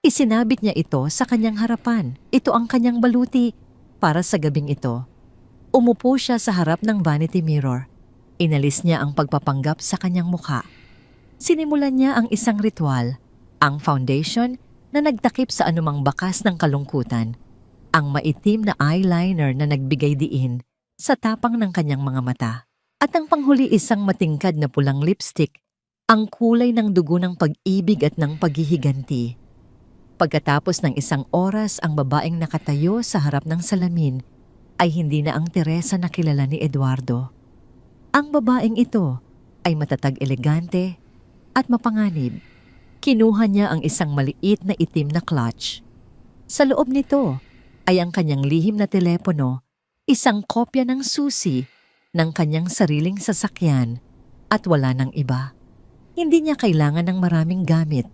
Isinabit niya ito sa kanyang harapan. Ito ang kanyang baluti para sa gabing ito. Umupo siya sa harap ng vanity mirror. Inalis niya ang pagpapanggap sa kanyang mukha. Sinimulan niya ang isang ritual, ang foundation na nagtakip sa anumang bakas ng kalungkutan, ang maitim na eyeliner na nagbigay diin sa tapang ng kanyang mga mata, at ang panghuli isang matingkad na pulang lipstick, ang kulay ng dugo ng pag-ibig at ng paghihiganti. Pagkatapos ng isang oras, ang babaeng nakatayo sa harap ng salamin ay hindi na ang Teresa na kilala ni Eduardo. Ang babaeng ito ay matatag, elegante at mapanganib. Kinuha niya ang isang maliit na itim na clutch. Sa loob nito ay ang kanyang lihim na telepono, isang kopya ng susi ng kanyang sariling sasakyan at wala ng iba. Hindi niya kailangan ng maraming gamit.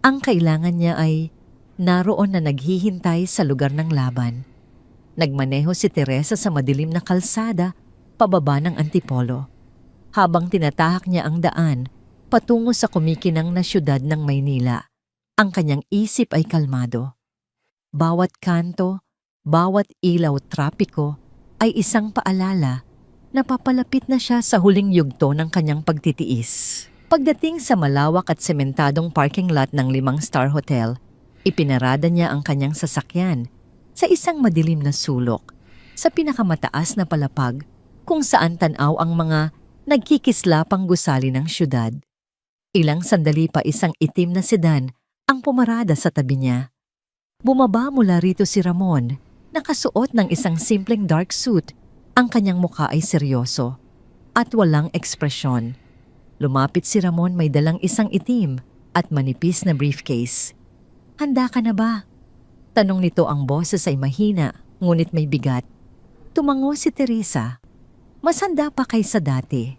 Ang kailangan niya ay naroon na naghihintay sa lugar ng laban. Nagmaneho si Teresa sa madilim na kalsada pababa ng Antipolo. Habang tinatahak niya ang daan patungo sa kumikinang na syudad ng Maynila, ang kanyang isip ay kalmado. Bawat kanto, bawat ilaw trapiko ay isang paalala na papalapit na siya sa huling yugto ng kanyang pagtitiis. Pagdating sa malawak at sementadong parking lot ng 5-star hotel, ipinarada niya ang kanyang sasakyan sa isang madilim na sulok sa pinakamataas na palapag kung saan tanaw ang mga nagkikislapang gusali ng syudad. Ilang sandali pa isang itim na sedan ang pumarada sa tabi niya. Bumaba mula rito si Ramon, nakasuot ng isang simpleng dark suit. Ang kanyang mukha ay seryoso at walang ekspresyon. Lumapit si Ramon, may dalang isang itim at manipis na briefcase. "Handa ka na ba?" Tanong nito, ang boses ay mahina, ngunit may bigat. Tumango si Teresa. Mas handa pa kaysa dati.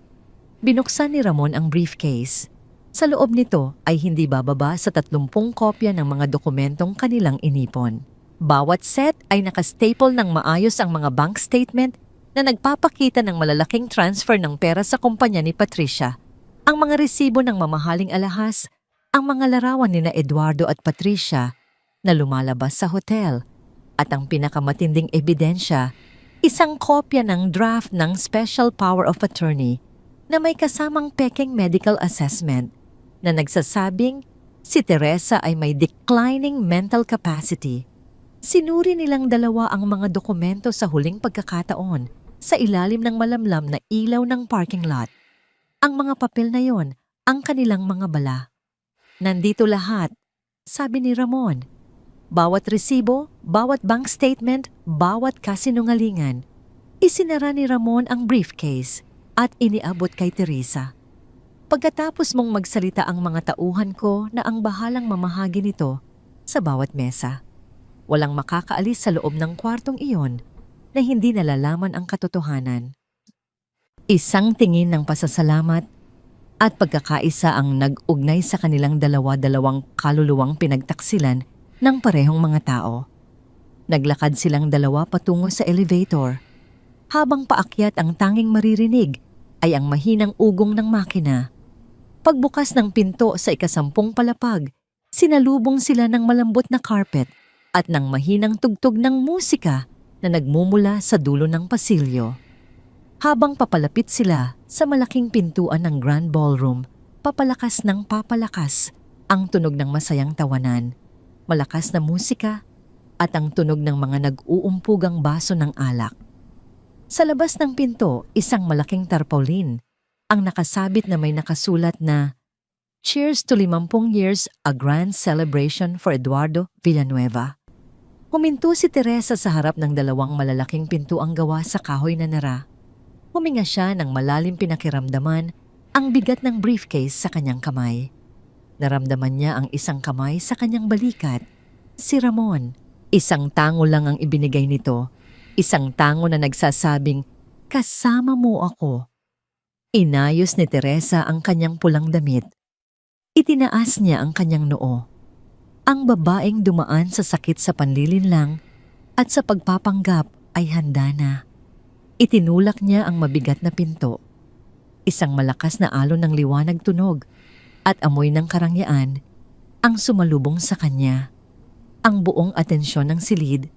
Binuksan ni Ramon ang briefcase. Sa loob nito ay hindi bababa sa 30 kopya ng mga dokumentong kanilang inipon. Bawat set ay nakastaple ng maayos ang mga bank statement na nagpapakita ng malalaking transfer ng pera sa kumpanya ni Patricia. Ang mga resibo ng mamahaling alahas, ang mga larawan ni na Eduardo at Patricia na lumalabas sa hotel, at ang pinakamatinding ebidensya, isang kopya ng draft ng Special Power of Attorney na may kasamang peking medical assessment na nagsasabing si Teresa ay may declining mental capacity. Sinuri nilang dalawa ang mga dokumento sa huling pagkakataon sa ilalim ng malamlam na ilaw ng parking lot. Ang mga papel na yon, ang kanilang mga bala. Nandito lahat, sabi ni Ramon. Bawat resibo, bawat bank statement, bawat kasinungalingan. Isinara ni Ramon ang briefcase at iniabot kay Teresa. Pagkatapos mong magsalita ang mga tauhan ko na ang bahalang mamahagi nito sa bawat mesa. Walang makakaalis sa loob ng kwartong iyon na hindi nalalaman ang katotohanan. Isang tingin ng pasasalamat at pagkakaisa ang nag-ugnay sa kanilang dalawa-dalawang kaluluwang pinagtaksilan ng parehong mga tao. Naglakad silang dalawa patungo sa elevator. Habang paakyat, ang tanging maririnig ay ang mahinang ugong ng makina. Pagbukas ng pinto sa 10 palapag, sinalubong sila ng malambot na carpet at ng mahinang tugtog ng musika na nagmumula sa dulo ng pasilyo. Habang papalapit sila sa malaking pintuan ng Grand Ballroom, papalakas ng papalakas ang tunog ng masayang tawanan, malakas na musika at ang tunog ng mga nag-uumpugang baso ng alak. Sa labas ng pinto, isang malaking tarpaulin ang nakasabit na may nakasulat na "Cheers to 50 years, a grand celebration for Eduardo Villanueva." Huminto si Teresa sa harap ng dalawang malalaking pintuang gawa sa kahoy na nara. Huminga siya ng malalim, pinakiramdaman ang bigat ng briefcase sa kanyang kamay. Naramdaman niya ang isang kamay sa kanyang balikat. Si Ramon. Isang tango lang ang ibinigay nito. Isang tango na nagsasabing, "Kasama mo ako." Inayos ni Teresa ang kanyang pulang damit. Itinaas niya ang kanyang noo. Ang babaeng dumaan sa sakit sa panlilinlang at sa pagpapanggap ay handa na. Itinulak niya ang mabigat na pinto. Isang malakas na alon ng liwanag tunog at amoy ng karangyaan ang sumalubong sa kanya. Ang buong atensyon ng silid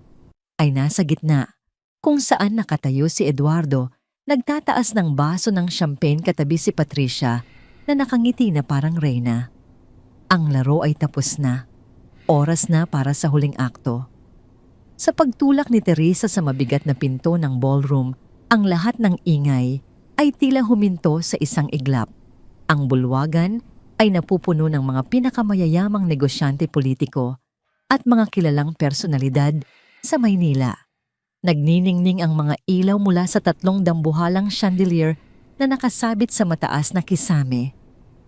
ay nasa gitna, kung saan nakatayo si Eduardo, nagtataas ng baso ng champagne katabi si Patricia na nakangiti na parang reyna. Ang laro ay tapos na. Oras na para sa huling akto. Sa pagtulak ni Teresa sa mabigat na pinto ng ballroom, ang lahat ng ingay ay tila huminto sa isang iglap. Ang bulwagan ay napupuno ng mga pinakamayayamang negosyante politiko at mga kilalang personalidad sa Maynila. Nagniningning ang mga ilaw mula sa 3 dambuhalang chandelier na nakasabit sa mataas na kisame.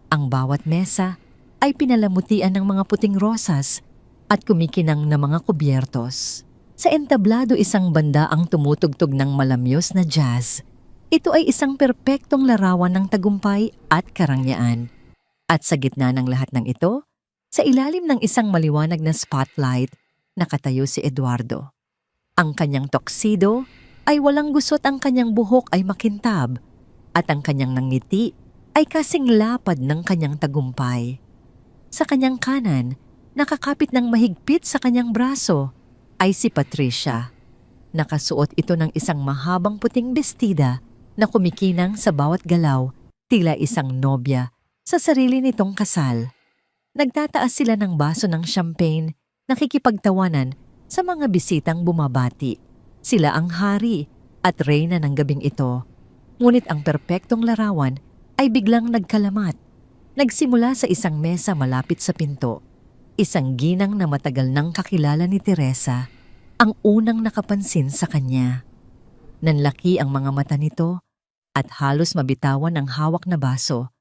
Ang bawat mesa ay pinalamutian ng mga puting rosas at kumikinang na mga kubyertos. Sa entablado, isang banda ang tumutugtog ng malamyos na jazz. Ito ay isang perpektong larawan ng tagumpay at karangyaan. At sa gitna ng lahat ng ito, sa ilalim ng isang maliwanag na spotlight, nakatayo si Eduardo. Ang kanyang tuxedo ay walang gusot, ang kanyang buhok ay makintab, at ang kanyang nangiti ay kasing lapad ng kanyang tagumpay. Sa kanyang kanan, nakakapit ng mahigpit sa kanyang braso, ay si Patricia. Nakasuot ito ng isang mahabang puting bestida na kumikinang sa bawat galaw, tila isang nobya sa sarili nitong kasal. Nagtataas sila ng baso ng champagne, nakikipagtawanan sa mga bisitang bumabati. Sila ang hari at reyna ng gabing ito. Ngunit ang perpektong larawan ay biglang nagkalamat. Nagsimula sa isang mesa malapit sa pinto. Isang ginang na matagal nang kakilala ni Teresa ang unang nakapansin sa kanya. Nanlaki ang mga mata nito at halos mabitawan ang hawak na baso.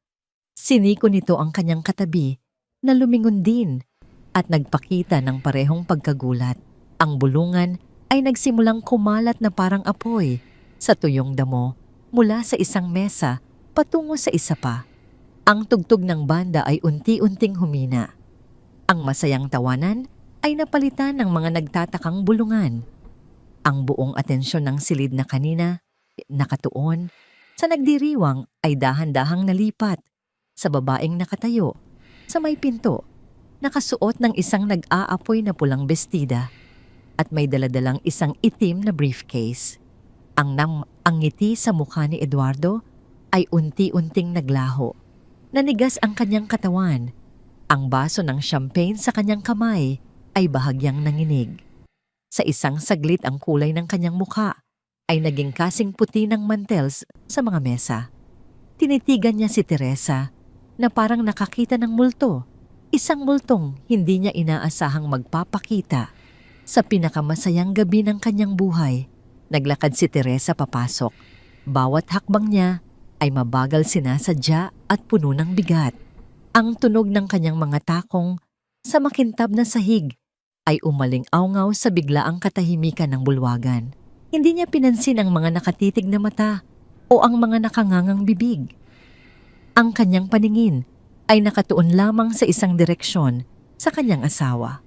Siniko nito ang kanyang katabi na lumingon din at nagpakita ng parehong pagkagulat. Ang bulungan ay nagsimulang kumalat na parang apoy sa tuyong damo mula sa isang mesa patungo sa isa pa. Ang tugtog ng banda ay unti-unting humina. Ang masayang tawanan ay napalitan ng mga nagtatakang bulungan. Ang buong atensyon ng silid na kanina, nakatuon, sa nagdiriwang ay dahan-dahang nalipat sa babaeng nakatayo sa may pinto, nakasuot ng isang nag-aapoy na pulang bestida at may daladalang isang itim na briefcase. Ang ngiti sa mukha ni Eduardo ay unti-unting naglaho. Nanigas ang kanyang katawan. Ang baso ng champagne sa kanyang kamay ay bahagyang nanginig. Sa isang saglit ang kulay ng kanyang mukha ay naging kasing puti ng mantels sa mga mesa. Tinitigan niya si Teresa na parang nakakita ng multo. Isang multong hindi niya inaasahang magpapakita. Sa pinakamasayang gabi ng kanyang buhay, naglakad si Teresa papasok. Bawat hakbang niya ay mabagal sinasadya at puno ng bigat. Ang tunog ng kanyang mga takong sa makintab na sahig ay umaling-awngaw sa biglaang katahimikan ng bulwagan. Hindi niya pinansin ang mga nakatitig na mata o ang mga nakangangang bibig. Ang kanyang paningin ay nakatuon lamang sa isang direksyon sa kanyang asawa.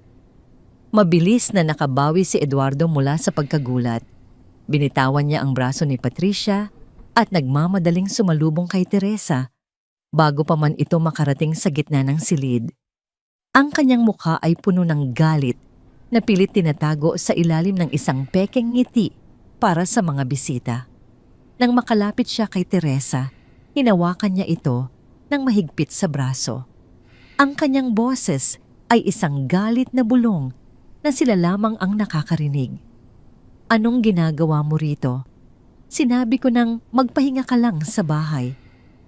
Mabilis na nakabawi si Eduardo mula sa pagkagulat. Binitawan niya ang braso ni Patricia at nagmamadaling sumalubong kay Teresa bago pa man ito makarating sa gitna ng silid. Ang kanyang mukha ay puno ng galit na pilit tinatago sa ilalim ng isang pekeng ngiti para sa mga bisita. Nang makalapit siya kay Teresa, hinawakan niya ito ng mahigpit sa braso. Ang kanyang boses ay isang galit na bulong na sila lamang ang nakakarinig. "Anong ginagawa mo rito? Sinabi ko nang magpahinga ka lang sa bahay.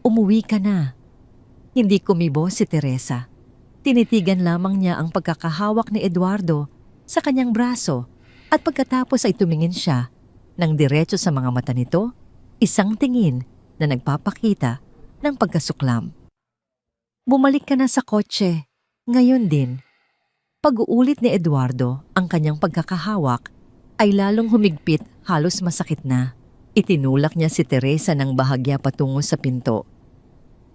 Umuwi ka na." Hindi kumibo si Teresa. Tinitigan lamang niya ang pagkakahawak ni Eduardo sa kanyang braso at pagkatapos ay tumingin siya ng diretso sa mga mata nito, isang tingin na nagpapakita ng pagkasuklam. "Bumalik ka na sa kotse. Ngayon din." Pag-uulit ni Eduardo ang kanyang pagkakahawak ay lalong humigpit, halos masakit na. Itinulak niya si Teresa ng bahagya patungo sa pinto.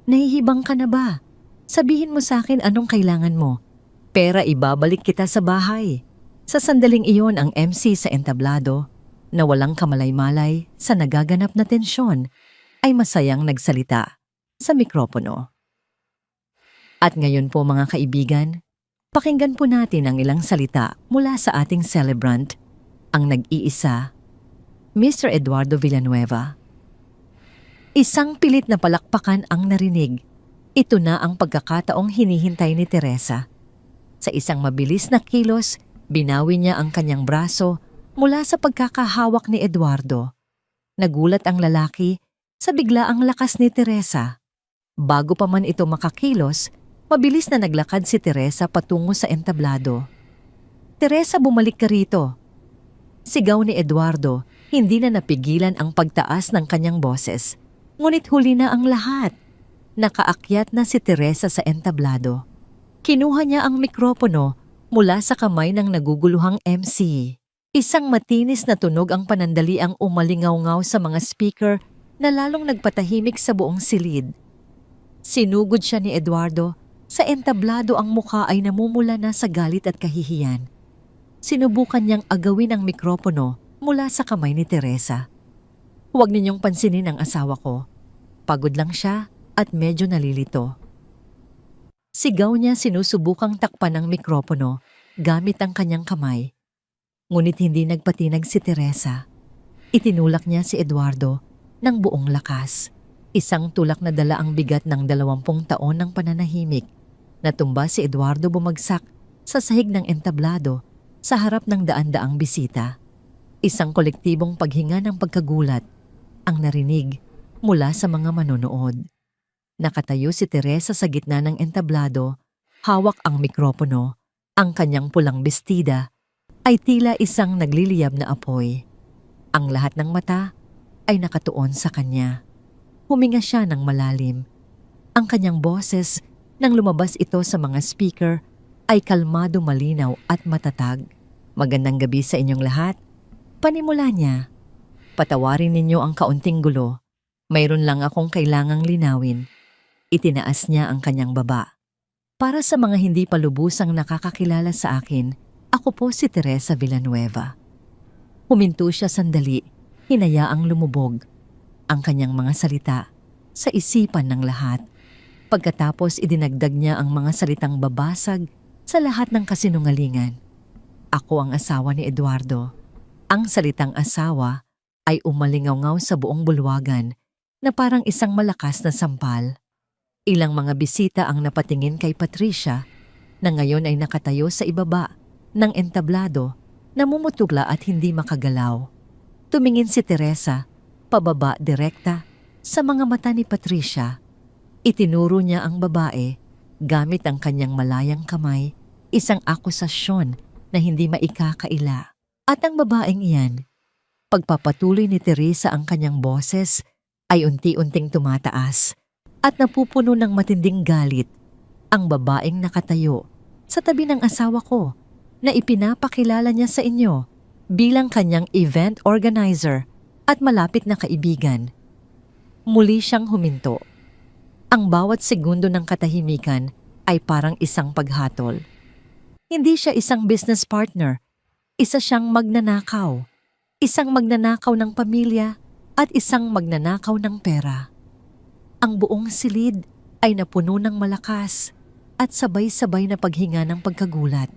"Nahihibang ka na ba? Sabihin mo sa akin anong kailangan mo. Pera ibabalik kita sa bahay." Sa sandaling iyon ang MC sa entablado, na walang kamalay-malay sa nagaganap na tensyon, ay masayang nagsalita sa mikropono. At ngayon po mga kaibigan, pakinggan po natin ang ilang salita mula sa ating celebrant, ang nag-iisa, Mr. Eduardo Villanueva. Isang pilit na palakpakan ang narinig. Ito na ang pagkakataong hinihintay ni Teresa. Sa isang mabilis na kilos, binawi niya ang kanyang braso mula sa pagkakahawak ni Eduardo. Nagulat ang lalaki sa biglaang lakas ni Teresa. Bago pa man ito makakilos, mabilis na naglakad si Teresa patungo sa entablado. "Teresa, bumalik ka rito." Sigaw ni Eduardo, hindi na napigilan ang pagtaas ng kanyang boses. Ngunit huli na ang lahat. Nakaakyat na si Teresa sa entablado. Kinuha niya ang mikropono mula sa kamay ng naguguluhang MC. Isang matinis na tunog ang panandaliang umalingaw-ngaw sa mga speaker na lalong nagpatahimik sa buong silid. Sinugod siya ni Eduardo. Sa entablado ang mukha ay namumula na sa galit at kahihiyan. Sinubukan niyang agawin ang mikropono mula sa kamay ni Teresa. "Huwag ninyong pansinin ang asawa ko. Pagod lang siya at medyo nalilito." Sigaw niya, sinusubukang takpan ang mikropono gamit ang kanyang kamay. Ngunit hindi nagpatinag si Teresa. Itinulak niya si Eduardo ng buong lakas. Isang tulak na dala ang bigat ng 20 taon ng pananahimik. Natumba si Eduardo, bumagsak sa sahig ng entablado sa harap ng daan-daang bisita. Isang kolektibong paghinga ng pagkagulat ang narinig mula sa mga manonood. Nakatayo si Teresa sa gitna ng entablado, hawak ang mikropono. Ang kanyang pulang bestida ay tila isang nagliliyab na apoy. Ang lahat ng mata ay nakatuon sa kanya. Huminga siya ng malalim. Ang kanyang boses, nang lumabas ito sa mga speaker, ay kalmado, malinaw at matatag. Magandang gabi sa inyong lahat. Panimula niya, patawarin ninyo ang kaunting gulo. Mayroon lang akong kailangang linawin. Itinaas niya ang kanyang baba. Para sa mga hindi pa lubusang nakakakilala sa akin, ako po si Teresa Villanueva. Huminto siya sandali, hinayaang lumubog ang kanyang mga salita sa isipan ng lahat. Pagkatapos idinagdag niya ang mga salitang babasag sa lahat ng kasinungalingan. Ako ang asawa ni Eduardo. Ang salitang asawa ay umalingaw sa buong bulwagan na parang isang malakas na sampal. Ilang mga bisita ang napatingin kay Patricia na ngayon ay nakatayo sa ibaba ng entablado, namumutula at hindi makagalaw. Tumingin si Teresa, pababa direkta sa mga mata ni Patricia. Itinuro niya ang babae gamit ang kanyang malayang kamay, isang akusasyon na hindi maikakaila. At ang babaeng iyan, pagpapatuloy ni Teresa ang kanyang boses ay unti-unting tumataas at napupuno ng matinding galit ang babaeng nakatayo sa tabi ng asawa ko na ipinapakilala niya sa inyo bilang kanyang event organizer at malapit na kaibigan. Muli siyang huminto. Ang bawat segundo ng katahimikan ay parang isang paghatol. Hindi siya isang business partner, isa siyang magnanakaw. Isang magnanakaw ng pamilya at isang magnanakaw ng pera. Ang buong silid ay napuno ng malakas at sabay-sabay na paghinga ng pagkagulat.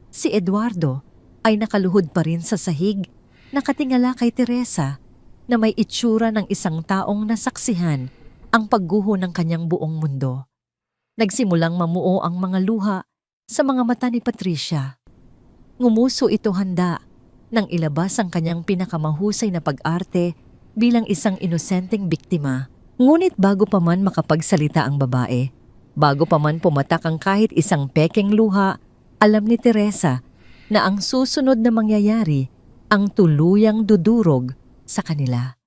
Si Eduardo ay nakaluhod pa rin sa sahig, nakatingala kay Teresa na may itsura ng isang taong nasaksihan ang pagguho ng kanyang buong mundo. Nagsimulang mamuo ang mga luha sa mga mata ni Patricia. Ngumuso ito handa nang ilabas ang kanyang pinakamahusay na pag-arte bilang isang inosenteng biktima. Ngunit bago pa man makapagsalita ang babae, bago pa man pumatak ang kahit isang pekeng luha, alam ni Teresa na ang susunod na mangyayari ang tuluyang dudurog sa kanila.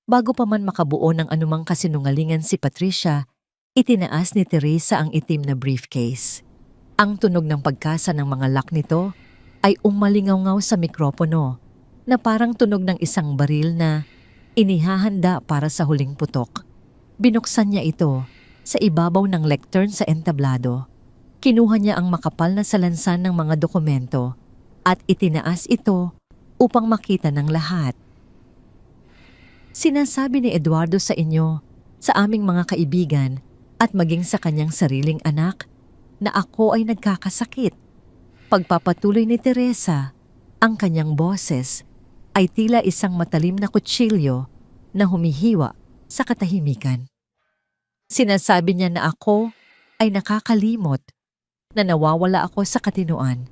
Bago pa man makabuo ng anumang kasinungalingan si Patricia, itinaas ni Teresa ang itim na briefcase. Ang tunog ng pagkasa ng mga lock nito ay umalingaw sa mikropono na parang tunog ng isang baril na inihahanda para sa huling putok. Binuksan niya ito sa ibabaw ng lectern sa entablado. Kinuha niya ang makapal na salansan ng mga dokumento at itinaas ito upang makita ng lahat. Sinasabi ni Eduardo sa inyo, sa aming mga kaibigan at maging sa kanyang sariling anak na ako ay nagkakasakit. Pagpapatuloy ni Teresa, ang kanyang boses ay tila isang matalim na kutsilyo na humihiwa sa katahimikan. Sinasabi niya na ako ay nakakalimot, na nawawala ako sa katinoan.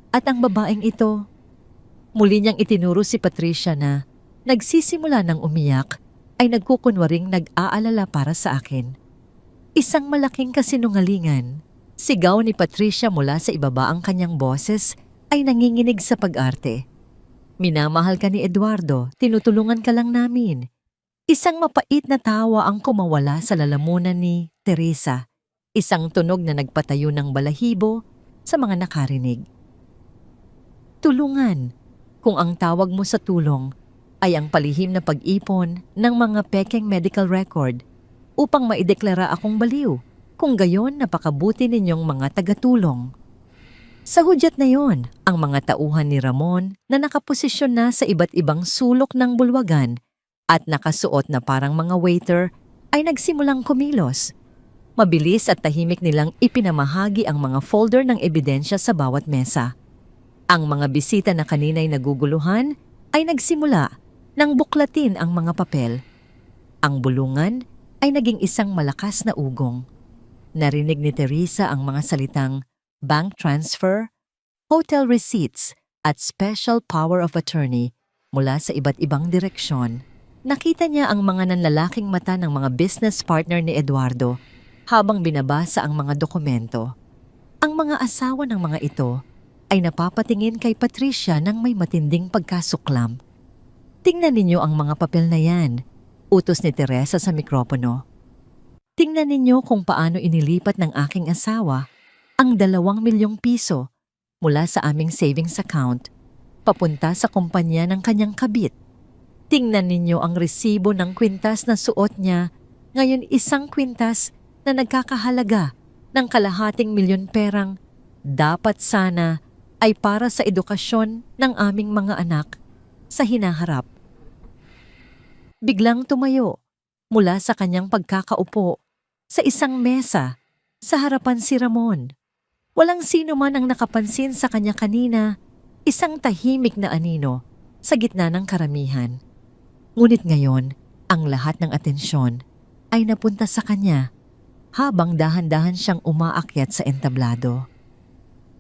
At ang babaeng ito, muli niyang itinuro si Patricia na nagsisimula ng umiyak ay nagkukunwaring nag-aalala para sa akin. Isang malaking kasinungalingan. Sigaw ni Patricia mula sa ibaba, ang kanyang boses ay nanginginig sa pag-arte. Minamahal ka ni Eduardo, tinutulungan ka lang namin. Isang mapait na tawa ang kumawala sa lalamunan ni Teresa. Isang tunog na nagpatayo ng balahibo sa mga nakarinig. Tulungan. Kung ang tawag mo sa tulong ay ang palihim na pag-ipon ng mga pekeng medical record upang maideklara akong baliw. Kung gayon, napakabuti ninyong mga tagatulong. Sa hudyat na yon, ang mga tauhan ni Ramon na nakaposisyon na sa iba't ibang sulok ng bulwagan at nakasuot na parang mga waiter ay nagsimulang kumilos. Mabilis at tahimik nilang ipinamahagi ang mga folder ng ebidensya sa bawat mesa. Ang mga bisita na kanina'y naguguluhan ay nagsimula nang buklatin ang mga papel. Ang bulungan ay naging isang malakas na ugong. Narinig ni Teresa ang mga salitang bank transfer, hotel receipts at special power of attorney mula sa iba't ibang direksyon. Nakita niya ang mga nanlalaking mata ng mga business partner ni Eduardo habang binabasa ang mga dokumento. Ang mga asawa ng mga ito ay napapatingin kay Patricia ng may matinding pagkasuklam. Tingnan ninyo ang mga papel na yan, utos ni Teresa sa mikropono. Tingnan ninyo kung paano inilipat ng aking asawa ang 2 milyong piso mula sa aming savings account papunta sa kumpanya ng kanyang kabit. Tingnan ninyo ang resibo ng kwintas na suot niya, ngayon isang kwintas na nagkakahalaga ng kalahating milyon perang dapat sana ay para sa edukasyon ng aming mga anak sa hinaharap. Biglang tumayo mula sa kanyang pagkakaupo sa isang mesa sa harapan si Ramon. Walang sino man ang nakapansin sa kanya kanina, isang tahimik na anino sa gitna ng karamihan. Ngunit ngayon, ang lahat ng atensyon ay napunta sa kanya habang dahan-dahan siyang umaakyat sa entablado.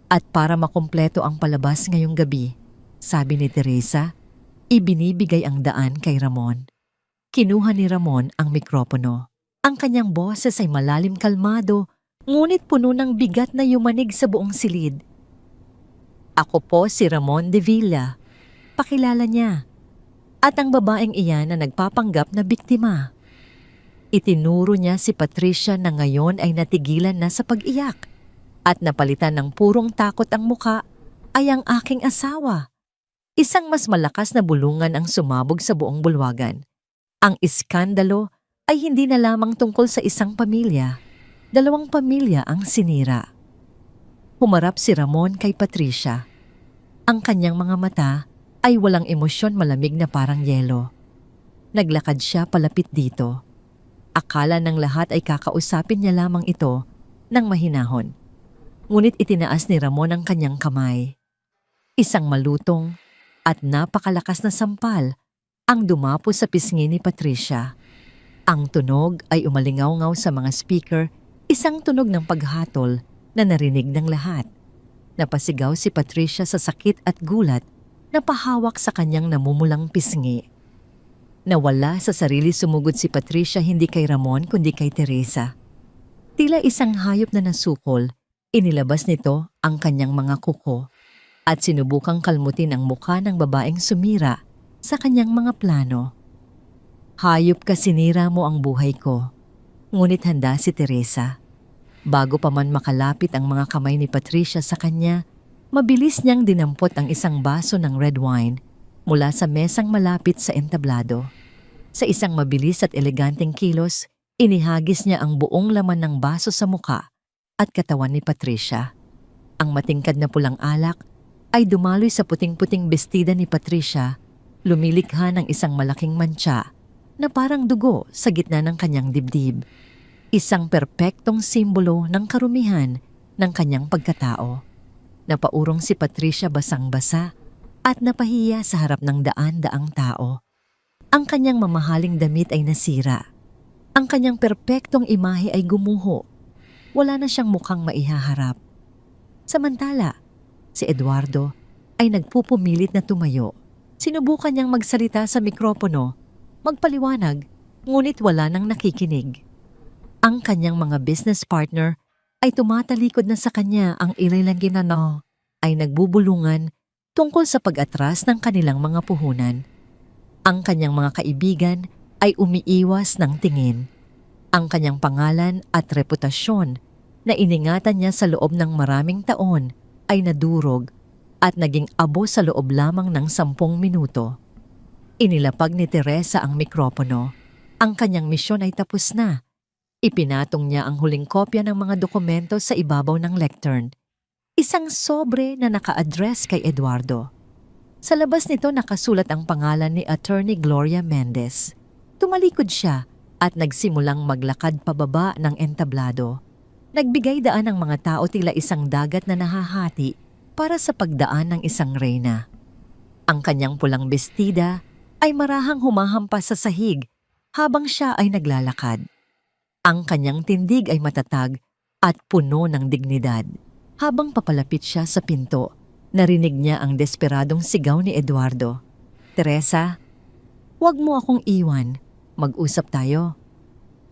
At para makumpleto ang palabas ngayong gabi, sabi ni Teresa, ibinibigay ang daan kay Ramon. Kinuha ni Ramon ang mikropono. Ang kanyang boses ay malalim kalmado, ngunit puno ng bigat na yumanig sa buong silid. Ako po si Ramon de Villa. Pakilala niya. At ang babaeng iyan na nagpapanggap na biktima. Itinuro niya si Patricia na ngayon ay natigilan na sa pag-iyak at napalitan ng purong takot ang muka ay ang aking asawa. Isang mas malakas na bulungan ang sumabog sa buong bulwagan. Ang iskandalo ay hindi na lamang tungkol sa isang pamilya. 2 pamilya ang sinira. Humarap si Ramon kay Patricia. Ang kanyang mga mata ay walang emosyon, malamig na parang yelo. Naglakad siya palapit dito. Akala ng lahat ay kakausapin niya lamang ito ng mahinahon. Ngunit itinaas ni Ramon ang kanyang kamay. Isang malutong at napakalakas na sampal ang dumapo sa pisngi ni Patricia. Ang tunog ay umalingaw-ngaw sa mga speaker, isang tunog ng paghatol na narinig ng lahat. Napasigaw si Patricia sa sakit at gulat, napahawak sa kanyang namumulang pisngi. Nawala sa sarili, sumugod si Patricia hindi kay Ramon kundi kay Teresa. Tila isang hayop na nasukol, inilabas nito ang kanyang mga kuko at sinubukang kalmutin ang mukha ng babaeng sumira sa kanyang mga plano. Hayop ka, sinira mo ang buhay ko. Ngunit handa si Teresa. Bago pa man makalapit ang mga kamay ni Patricia sa kanya, mabilis niyang dinampot ang isang baso ng red wine mula sa mesang malapit sa entablado. Sa isang mabilis at eleganteng kilos, inihagis niya ang buong laman ng baso sa muka at katawan ni Patricia. Ang matingkad na pulang alak ay dumaloy sa puting-puting bestida ni Patricia, lumilikha ng isang malaking mantsa na parang dugo sa gitna ng kanyang dibdib. Isang perpektong simbolo ng karumihan ng kanyang pagkatao. Napaurong si Patricia basang-basa at napahiya sa harap ng daan-daang tao. Ang kanyang mamahaling damit ay nasira. Ang kanyang perpektong imahe ay gumuho. Wala na siyang mukhang maihaharap. Samantala, si Eduardo ay nagpupumilit na tumayo. Sinubukan niyang magsalita sa mikropono, magpaliwanag, ngunit wala nang nakikinig. Ang kanyang mga business partner ay tumatalikod na sa kanya, ang ilang ginano ay nagbubulungan tungkol sa pag-atras ng kanilang mga puhunan. Ang kanyang mga kaibigan ay umiiwas ng tingin. Ang kanyang pangalan at reputasyon na iningatan niya sa loob ng maraming taon ay nadurog at naging abo sa loob lamang ng 10 minuto. Inilapag ni Teresa ang mikropono. Ang kanyang misyon ay tapos na. Ipinatong niya ang huling kopya ng mga dokumento sa ibabaw ng lectern. Isang sobre na naka-address kay Eduardo. Sa labas nito nakasulat ang pangalan ni Attorney Gloria Mendez. Tumalikod siya at nagsimulang maglakad pababa ng entablado. Nagbigay daan ang mga tao tila isang dagat na nahahati para sa pagdaan ng isang reyna. Ang kanyang pulang bestida ay marahang humahampas sa sahig habang siya ay naglalakad. Ang kanyang tindig ay matatag at puno ng dignidad. Habang papalapit siya sa pinto, narinig niya ang desperadong sigaw ni Eduardo. Teresa, huwag mo akong iwan. Mag-usap tayo.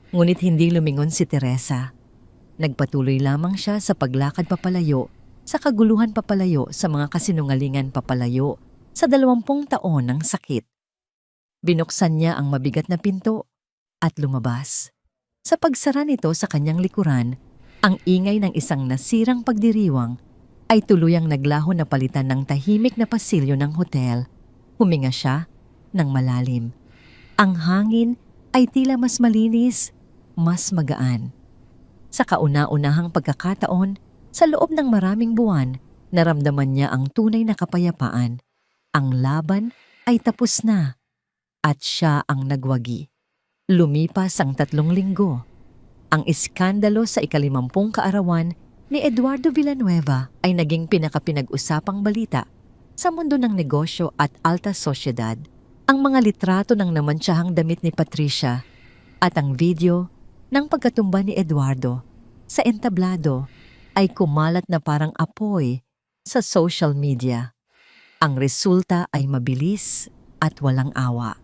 Ngunit hindi lumingon si Teresa. Nagpatuloy lamang siya sa paglakad papalayo, sa kaguluhan papalayo, sa mga kasinungalingan papalayo, sa 20 taon ng sakit. Binuksan niya ang mabigat na pinto at lumabas. Sa pagsara nito sa kanyang likuran, ang ingay ng isang nasirang pagdiriwang ay tuluyang naglaho na palitan ng tahimik na pasilyo ng hotel. Huminga siya ng malalim. Ang hangin ay tila mas malinis, mas magaan. Sa kauna-unahang pagkakataon, sa loob ng maraming buwan, naramdaman niya ang tunay na kapayapaan. Ang laban ay tapos na at siya ang nagwagi. Lumipas ang 3 linggo. Ang iskandalo sa ika-50 kaarawan ni Eduardo Villanueva ay naging pinakapinag-usapang balita sa mundo ng negosyo at alta sosyedad. Ang mga litrato ng namantsahang damit ni Patricia at ang video ng pagkatumba ni Eduardo sa entablado ay kumalat na parang apoy sa social media. Ang resulta ay mabilis at walang awa.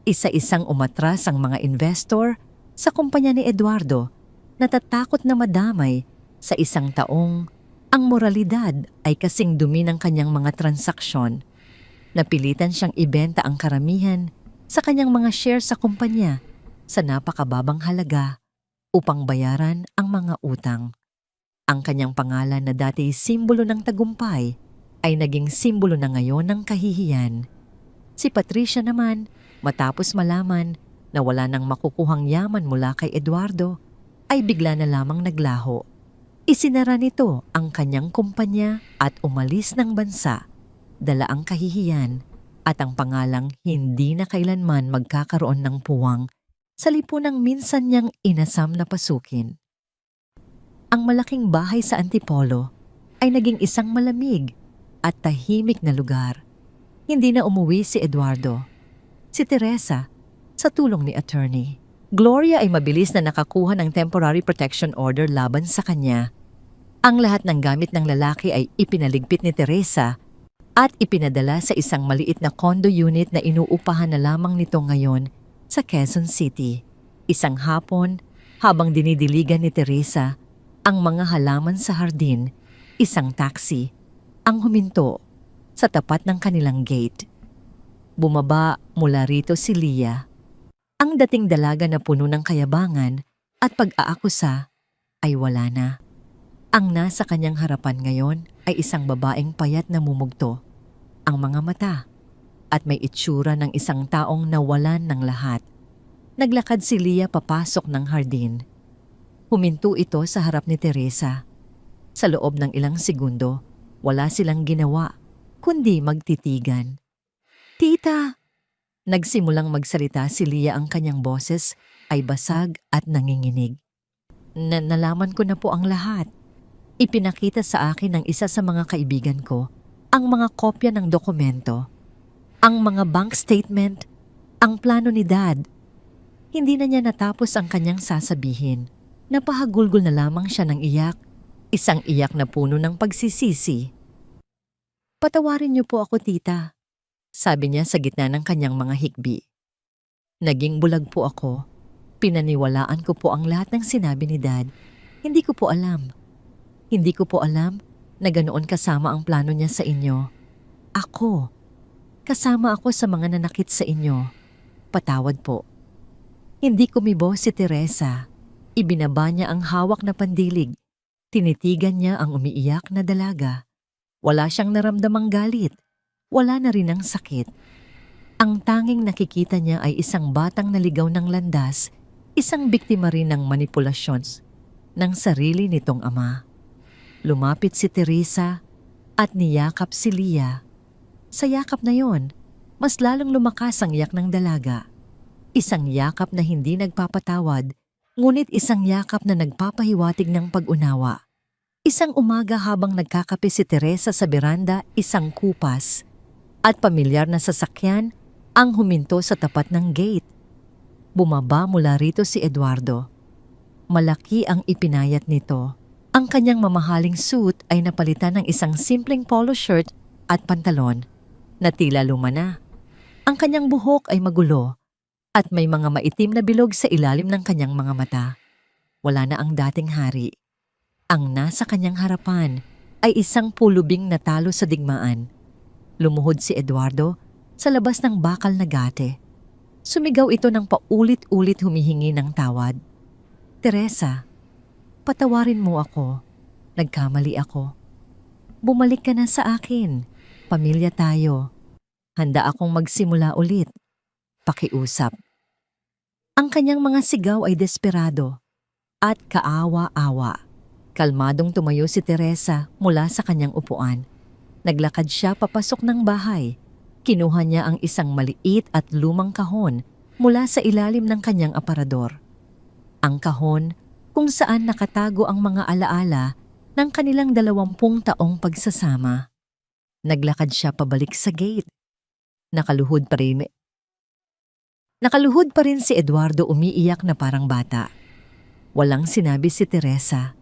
Isa-isang umatras ang mga investor sa kumpanya ni Eduardo, natatakot na madamay sa isang taong ang moralidad ay kasing dumi ng kanyang mga transaksyon. Napilitan siyang ibenta ang karamihan sa kanyang mga share sa kumpanya sa napakababang halaga upang bayaran ang mga utang. Ang kanyang pangalan na dati simbolo ng tagumpay ay naging simbolo na ngayon ng kahihiyan. Si Patricia naman, matapos malaman na wala nang makukuhang yaman mula kay Eduardo, ay bigla na lamang naglaho. Isinara nito ang kanyang kumpanya at umalis ng bansa, dala ang kahihiyan at ang pangalang hindi na kailanman magkakaroon ng puwang sa lipunang minsan niyang inasam na pasukin. Ang malaking bahay sa Antipolo ay naging isang malamig at tahimik na lugar. Hindi na umuwi si Eduardo. Si Teresa, sa tulong ni attorney. Gloria ay mabilis na nakakuha ng temporary protection order laban sa kanya. Ang lahat ng gamit ng lalaki ay ipinaligpit ni Teresa at ipinadala sa isang maliit na condo unit na inuupahan na lamang nito ngayon sa Quezon City. Isang hapon, habang dinidiligan ni Teresa ang mga halaman sa hardin, isang taxi ang huminto sa tapat ng kanilang gate. Bumaba mula rito si Leah, ang dating dalaga na puno ng kayabangan at pag-aakusa ay wala na. Ang nasa kanyang harapan ngayon ay isang babaeng payat na mumugto, ang mga mata at may itsura ng isang taong nawalan ng lahat. Naglakad si Leah papasok ng hardin. Huminto ito sa harap ni Teresa. Sa loob ng ilang segundo, wala silang ginawa kundi magtitigan. "Tita!" Nagsimulang magsalita si Leah, ang kanyang boses ay basag at nanginginig. Nalaman ko na po ang lahat. Ipinakita sa akin ng isa sa mga kaibigan ko ang mga kopya ng dokumento, ang mga bank statement, ang plano ni Dad. Hindi na niya natapos ang kanyang sasabihin. Napahagulgol na lamang siya ng iyak, isang iyak na puno ng pagsisisi. "Patawarin niyo po ako, tita," sabi niya sa gitna ng kanyang mga hikbi. "Naging bulag po ako. Pinaniwalaan ko po ang lahat ng sinabi ni Dad. Hindi ko po alam. Hindi ko po alam na ganoon kasama ang plano niya sa inyo. Ako. Kasama ako sa mga nanakit sa inyo. Patawad po." Hindi kumibo si Teresa. Ibinaba niya ang hawak na pandilig. Tinitigan niya ang umiiyak na dalaga. Wala siyang naramdamang galit. Wala na rin ang sakit. Ang tanging nakikita niya ay isang batang naligaw ng landas, isang biktima rin ng manipulasyons ng sarili nitong ama. Lumapit si Teresa at niyakap si Leah. Sa yakap na yon, mas lalong lumakas ang iyak ng dalaga. Isang yakap na hindi nagpapatawad, ngunit isang yakap na nagpapahiwatig ng pag-unawa. Isang umaga habang nagkakape si Teresa sa beranda, isang kupas at pamilyar na sasakyan ang huminto sa tapat ng gate. Bumaba mula rito si Eduardo. Malaki ang ipinayat nito. Ang kanyang mamahaling suit ay napalitan ng isang simpleng polo shirt at pantalon na tila luma na. Ang kanyang buhok ay magulo at may mga maitim na bilog sa ilalim ng kanyang mga mata. Wala na ang dating hari. Ang nasa kanyang harapan ay isang pulubing na talo sa digmaan. Lumuhod si Eduardo sa labas ng bakal na gate. Sumigaw ito ng paulit-ulit, humihingi ng tawad. "Teresa, patawarin mo ako. Nagkamali ako. Bumalik ka na sa akin. Pamilya tayo. Handa akong magsimula ulit. Pakiusap. Ang kanyang mga sigaw ay desperado at kaawa-awa. Kalmadong tumayo si Teresa mula sa kanyang upuan. Naglakad siya papasok ng bahay. Kinuha niya ang isang maliit at lumang kahon mula sa ilalim ng kanyang aparador. Ang kahon kung saan nakatago ang mga alaala ng kanilang 20 taong pagsasama. Naglakad siya pabalik sa gate. Nakaluhod pa rin si Eduardo, umiiyak na parang bata. Walang sinabi si Teresa.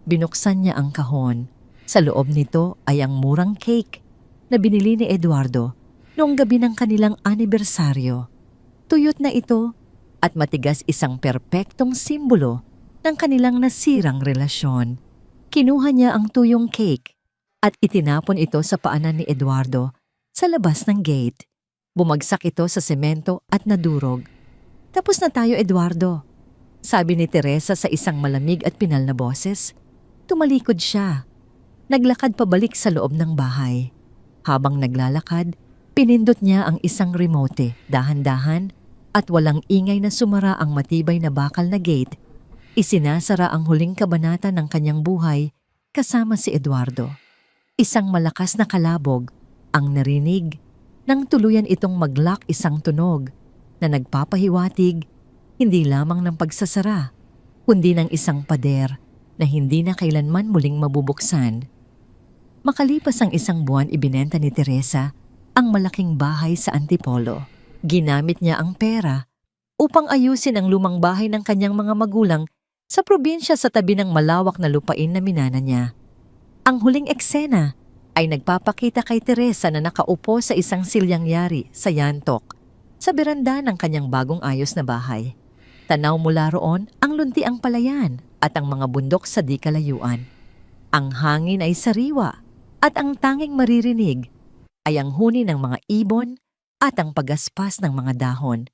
Binuksan niya ang kahon. Sa loob nito ay ang murang cake na binili ni Eduardo noong gabi ng kanilang anibersaryo. Tuyot na ito at matigas, isang perpektong simbolo ng kanilang nasirang relasyon. Kinuha niya ang tuyong cake at itinapon ito sa paanan ni Eduardo sa labas ng gate. Bumagsak ito sa semento at nadurog. Tapos na tayo, Eduardo, sabi ni Teresa sa isang malamig at pinal na boses. Tumalikod siya. Naglakad pabalik sa loob ng bahay. Habang naglalakad, pinindot niya ang isang remote, dahan-dahan, at walang ingay na sumara ang matibay na bakal na gate. Isinasara ang huling kabanata ng kanyang buhay kasama si Eduardo. Isang malakas na kalabog ang narinig nang tuluyan itong mag-lock, isang tunog na nagpapahiwatig hindi lamang ng pagsasara, kundi ng isang pader na hindi na kailanman muling mabubuksan. Makalipas ang isang buwan, ibinenta ni Teresa ang malaking bahay sa Antipolo. Ginamit niya ang pera upang ayusin ang lumang bahay ng kanyang mga magulang sa probinsya sa tabi ng malawak na lupain na minana niya. Ang huling eksena ay nagpapakita kay Teresa na nakaupo sa isang silyang yari sa yantok sa beranda ng kanyang bagong ayos na bahay. Tanaw mula roon ang luntiang palayan at ang mga bundok sa di kalayuan. Ang hangin ay sariwa at ang tanging maririnig ay ang huni ng mga ibon at ang pagaspas ng mga dahon.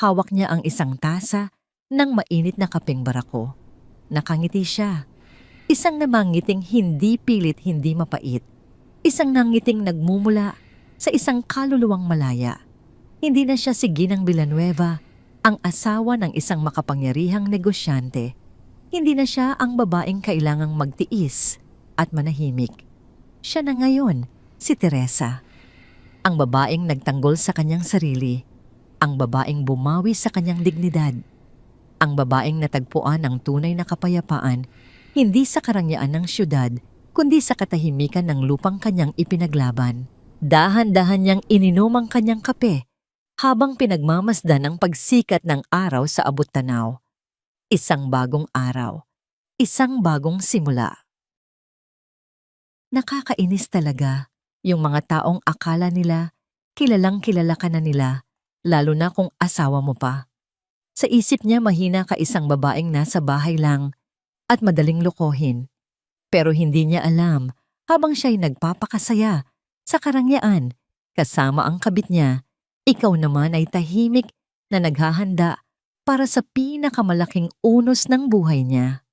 Hawak niya ang isang tasa ng mainit na kapeng barako. Nakangiti siya. Isang namangiting hindi pilit, hindi mapait. Isang nangiting nagmumula sa isang kaluluwang malaya. Hindi na siya si Ginang Villanueva, ang asawa ng isang makapangyarihang negosyante. Hindi na siya ang babaeng kailangang magtiis at manahimik. Siya na ngayon, si Teresa. Ang babaeng nagtanggol sa kanyang sarili. Ang babaeng bumawi sa kanyang dignidad. Ang babaeng natagpuan ang tunay na kapayapaan, hindi sa karangyaan ng syudad, kundi sa katahimikan ng lupang kanyang ipinaglaban. Dahan-dahan niyang ininom ang kanyang kape habang pinagmamasdan ang pagsikat ng araw sa abot-tanaw. Isang bagong araw, isang bagong simula. Nakakainis talaga yung mga taong akala nila kilalang kilala ka na nila, lalo na kung asawa mo pa. Sa isip niya mahina ka, isang babaeng nasa bahay lang at madaling lokohin. Pero hindi niya alam, habang siya'y nagpapakasaya sa karangyaan kasama ang kabit niya, ikaw naman ay tahimik na naghahanda para sa pinakamalaking unos ng buhay niya.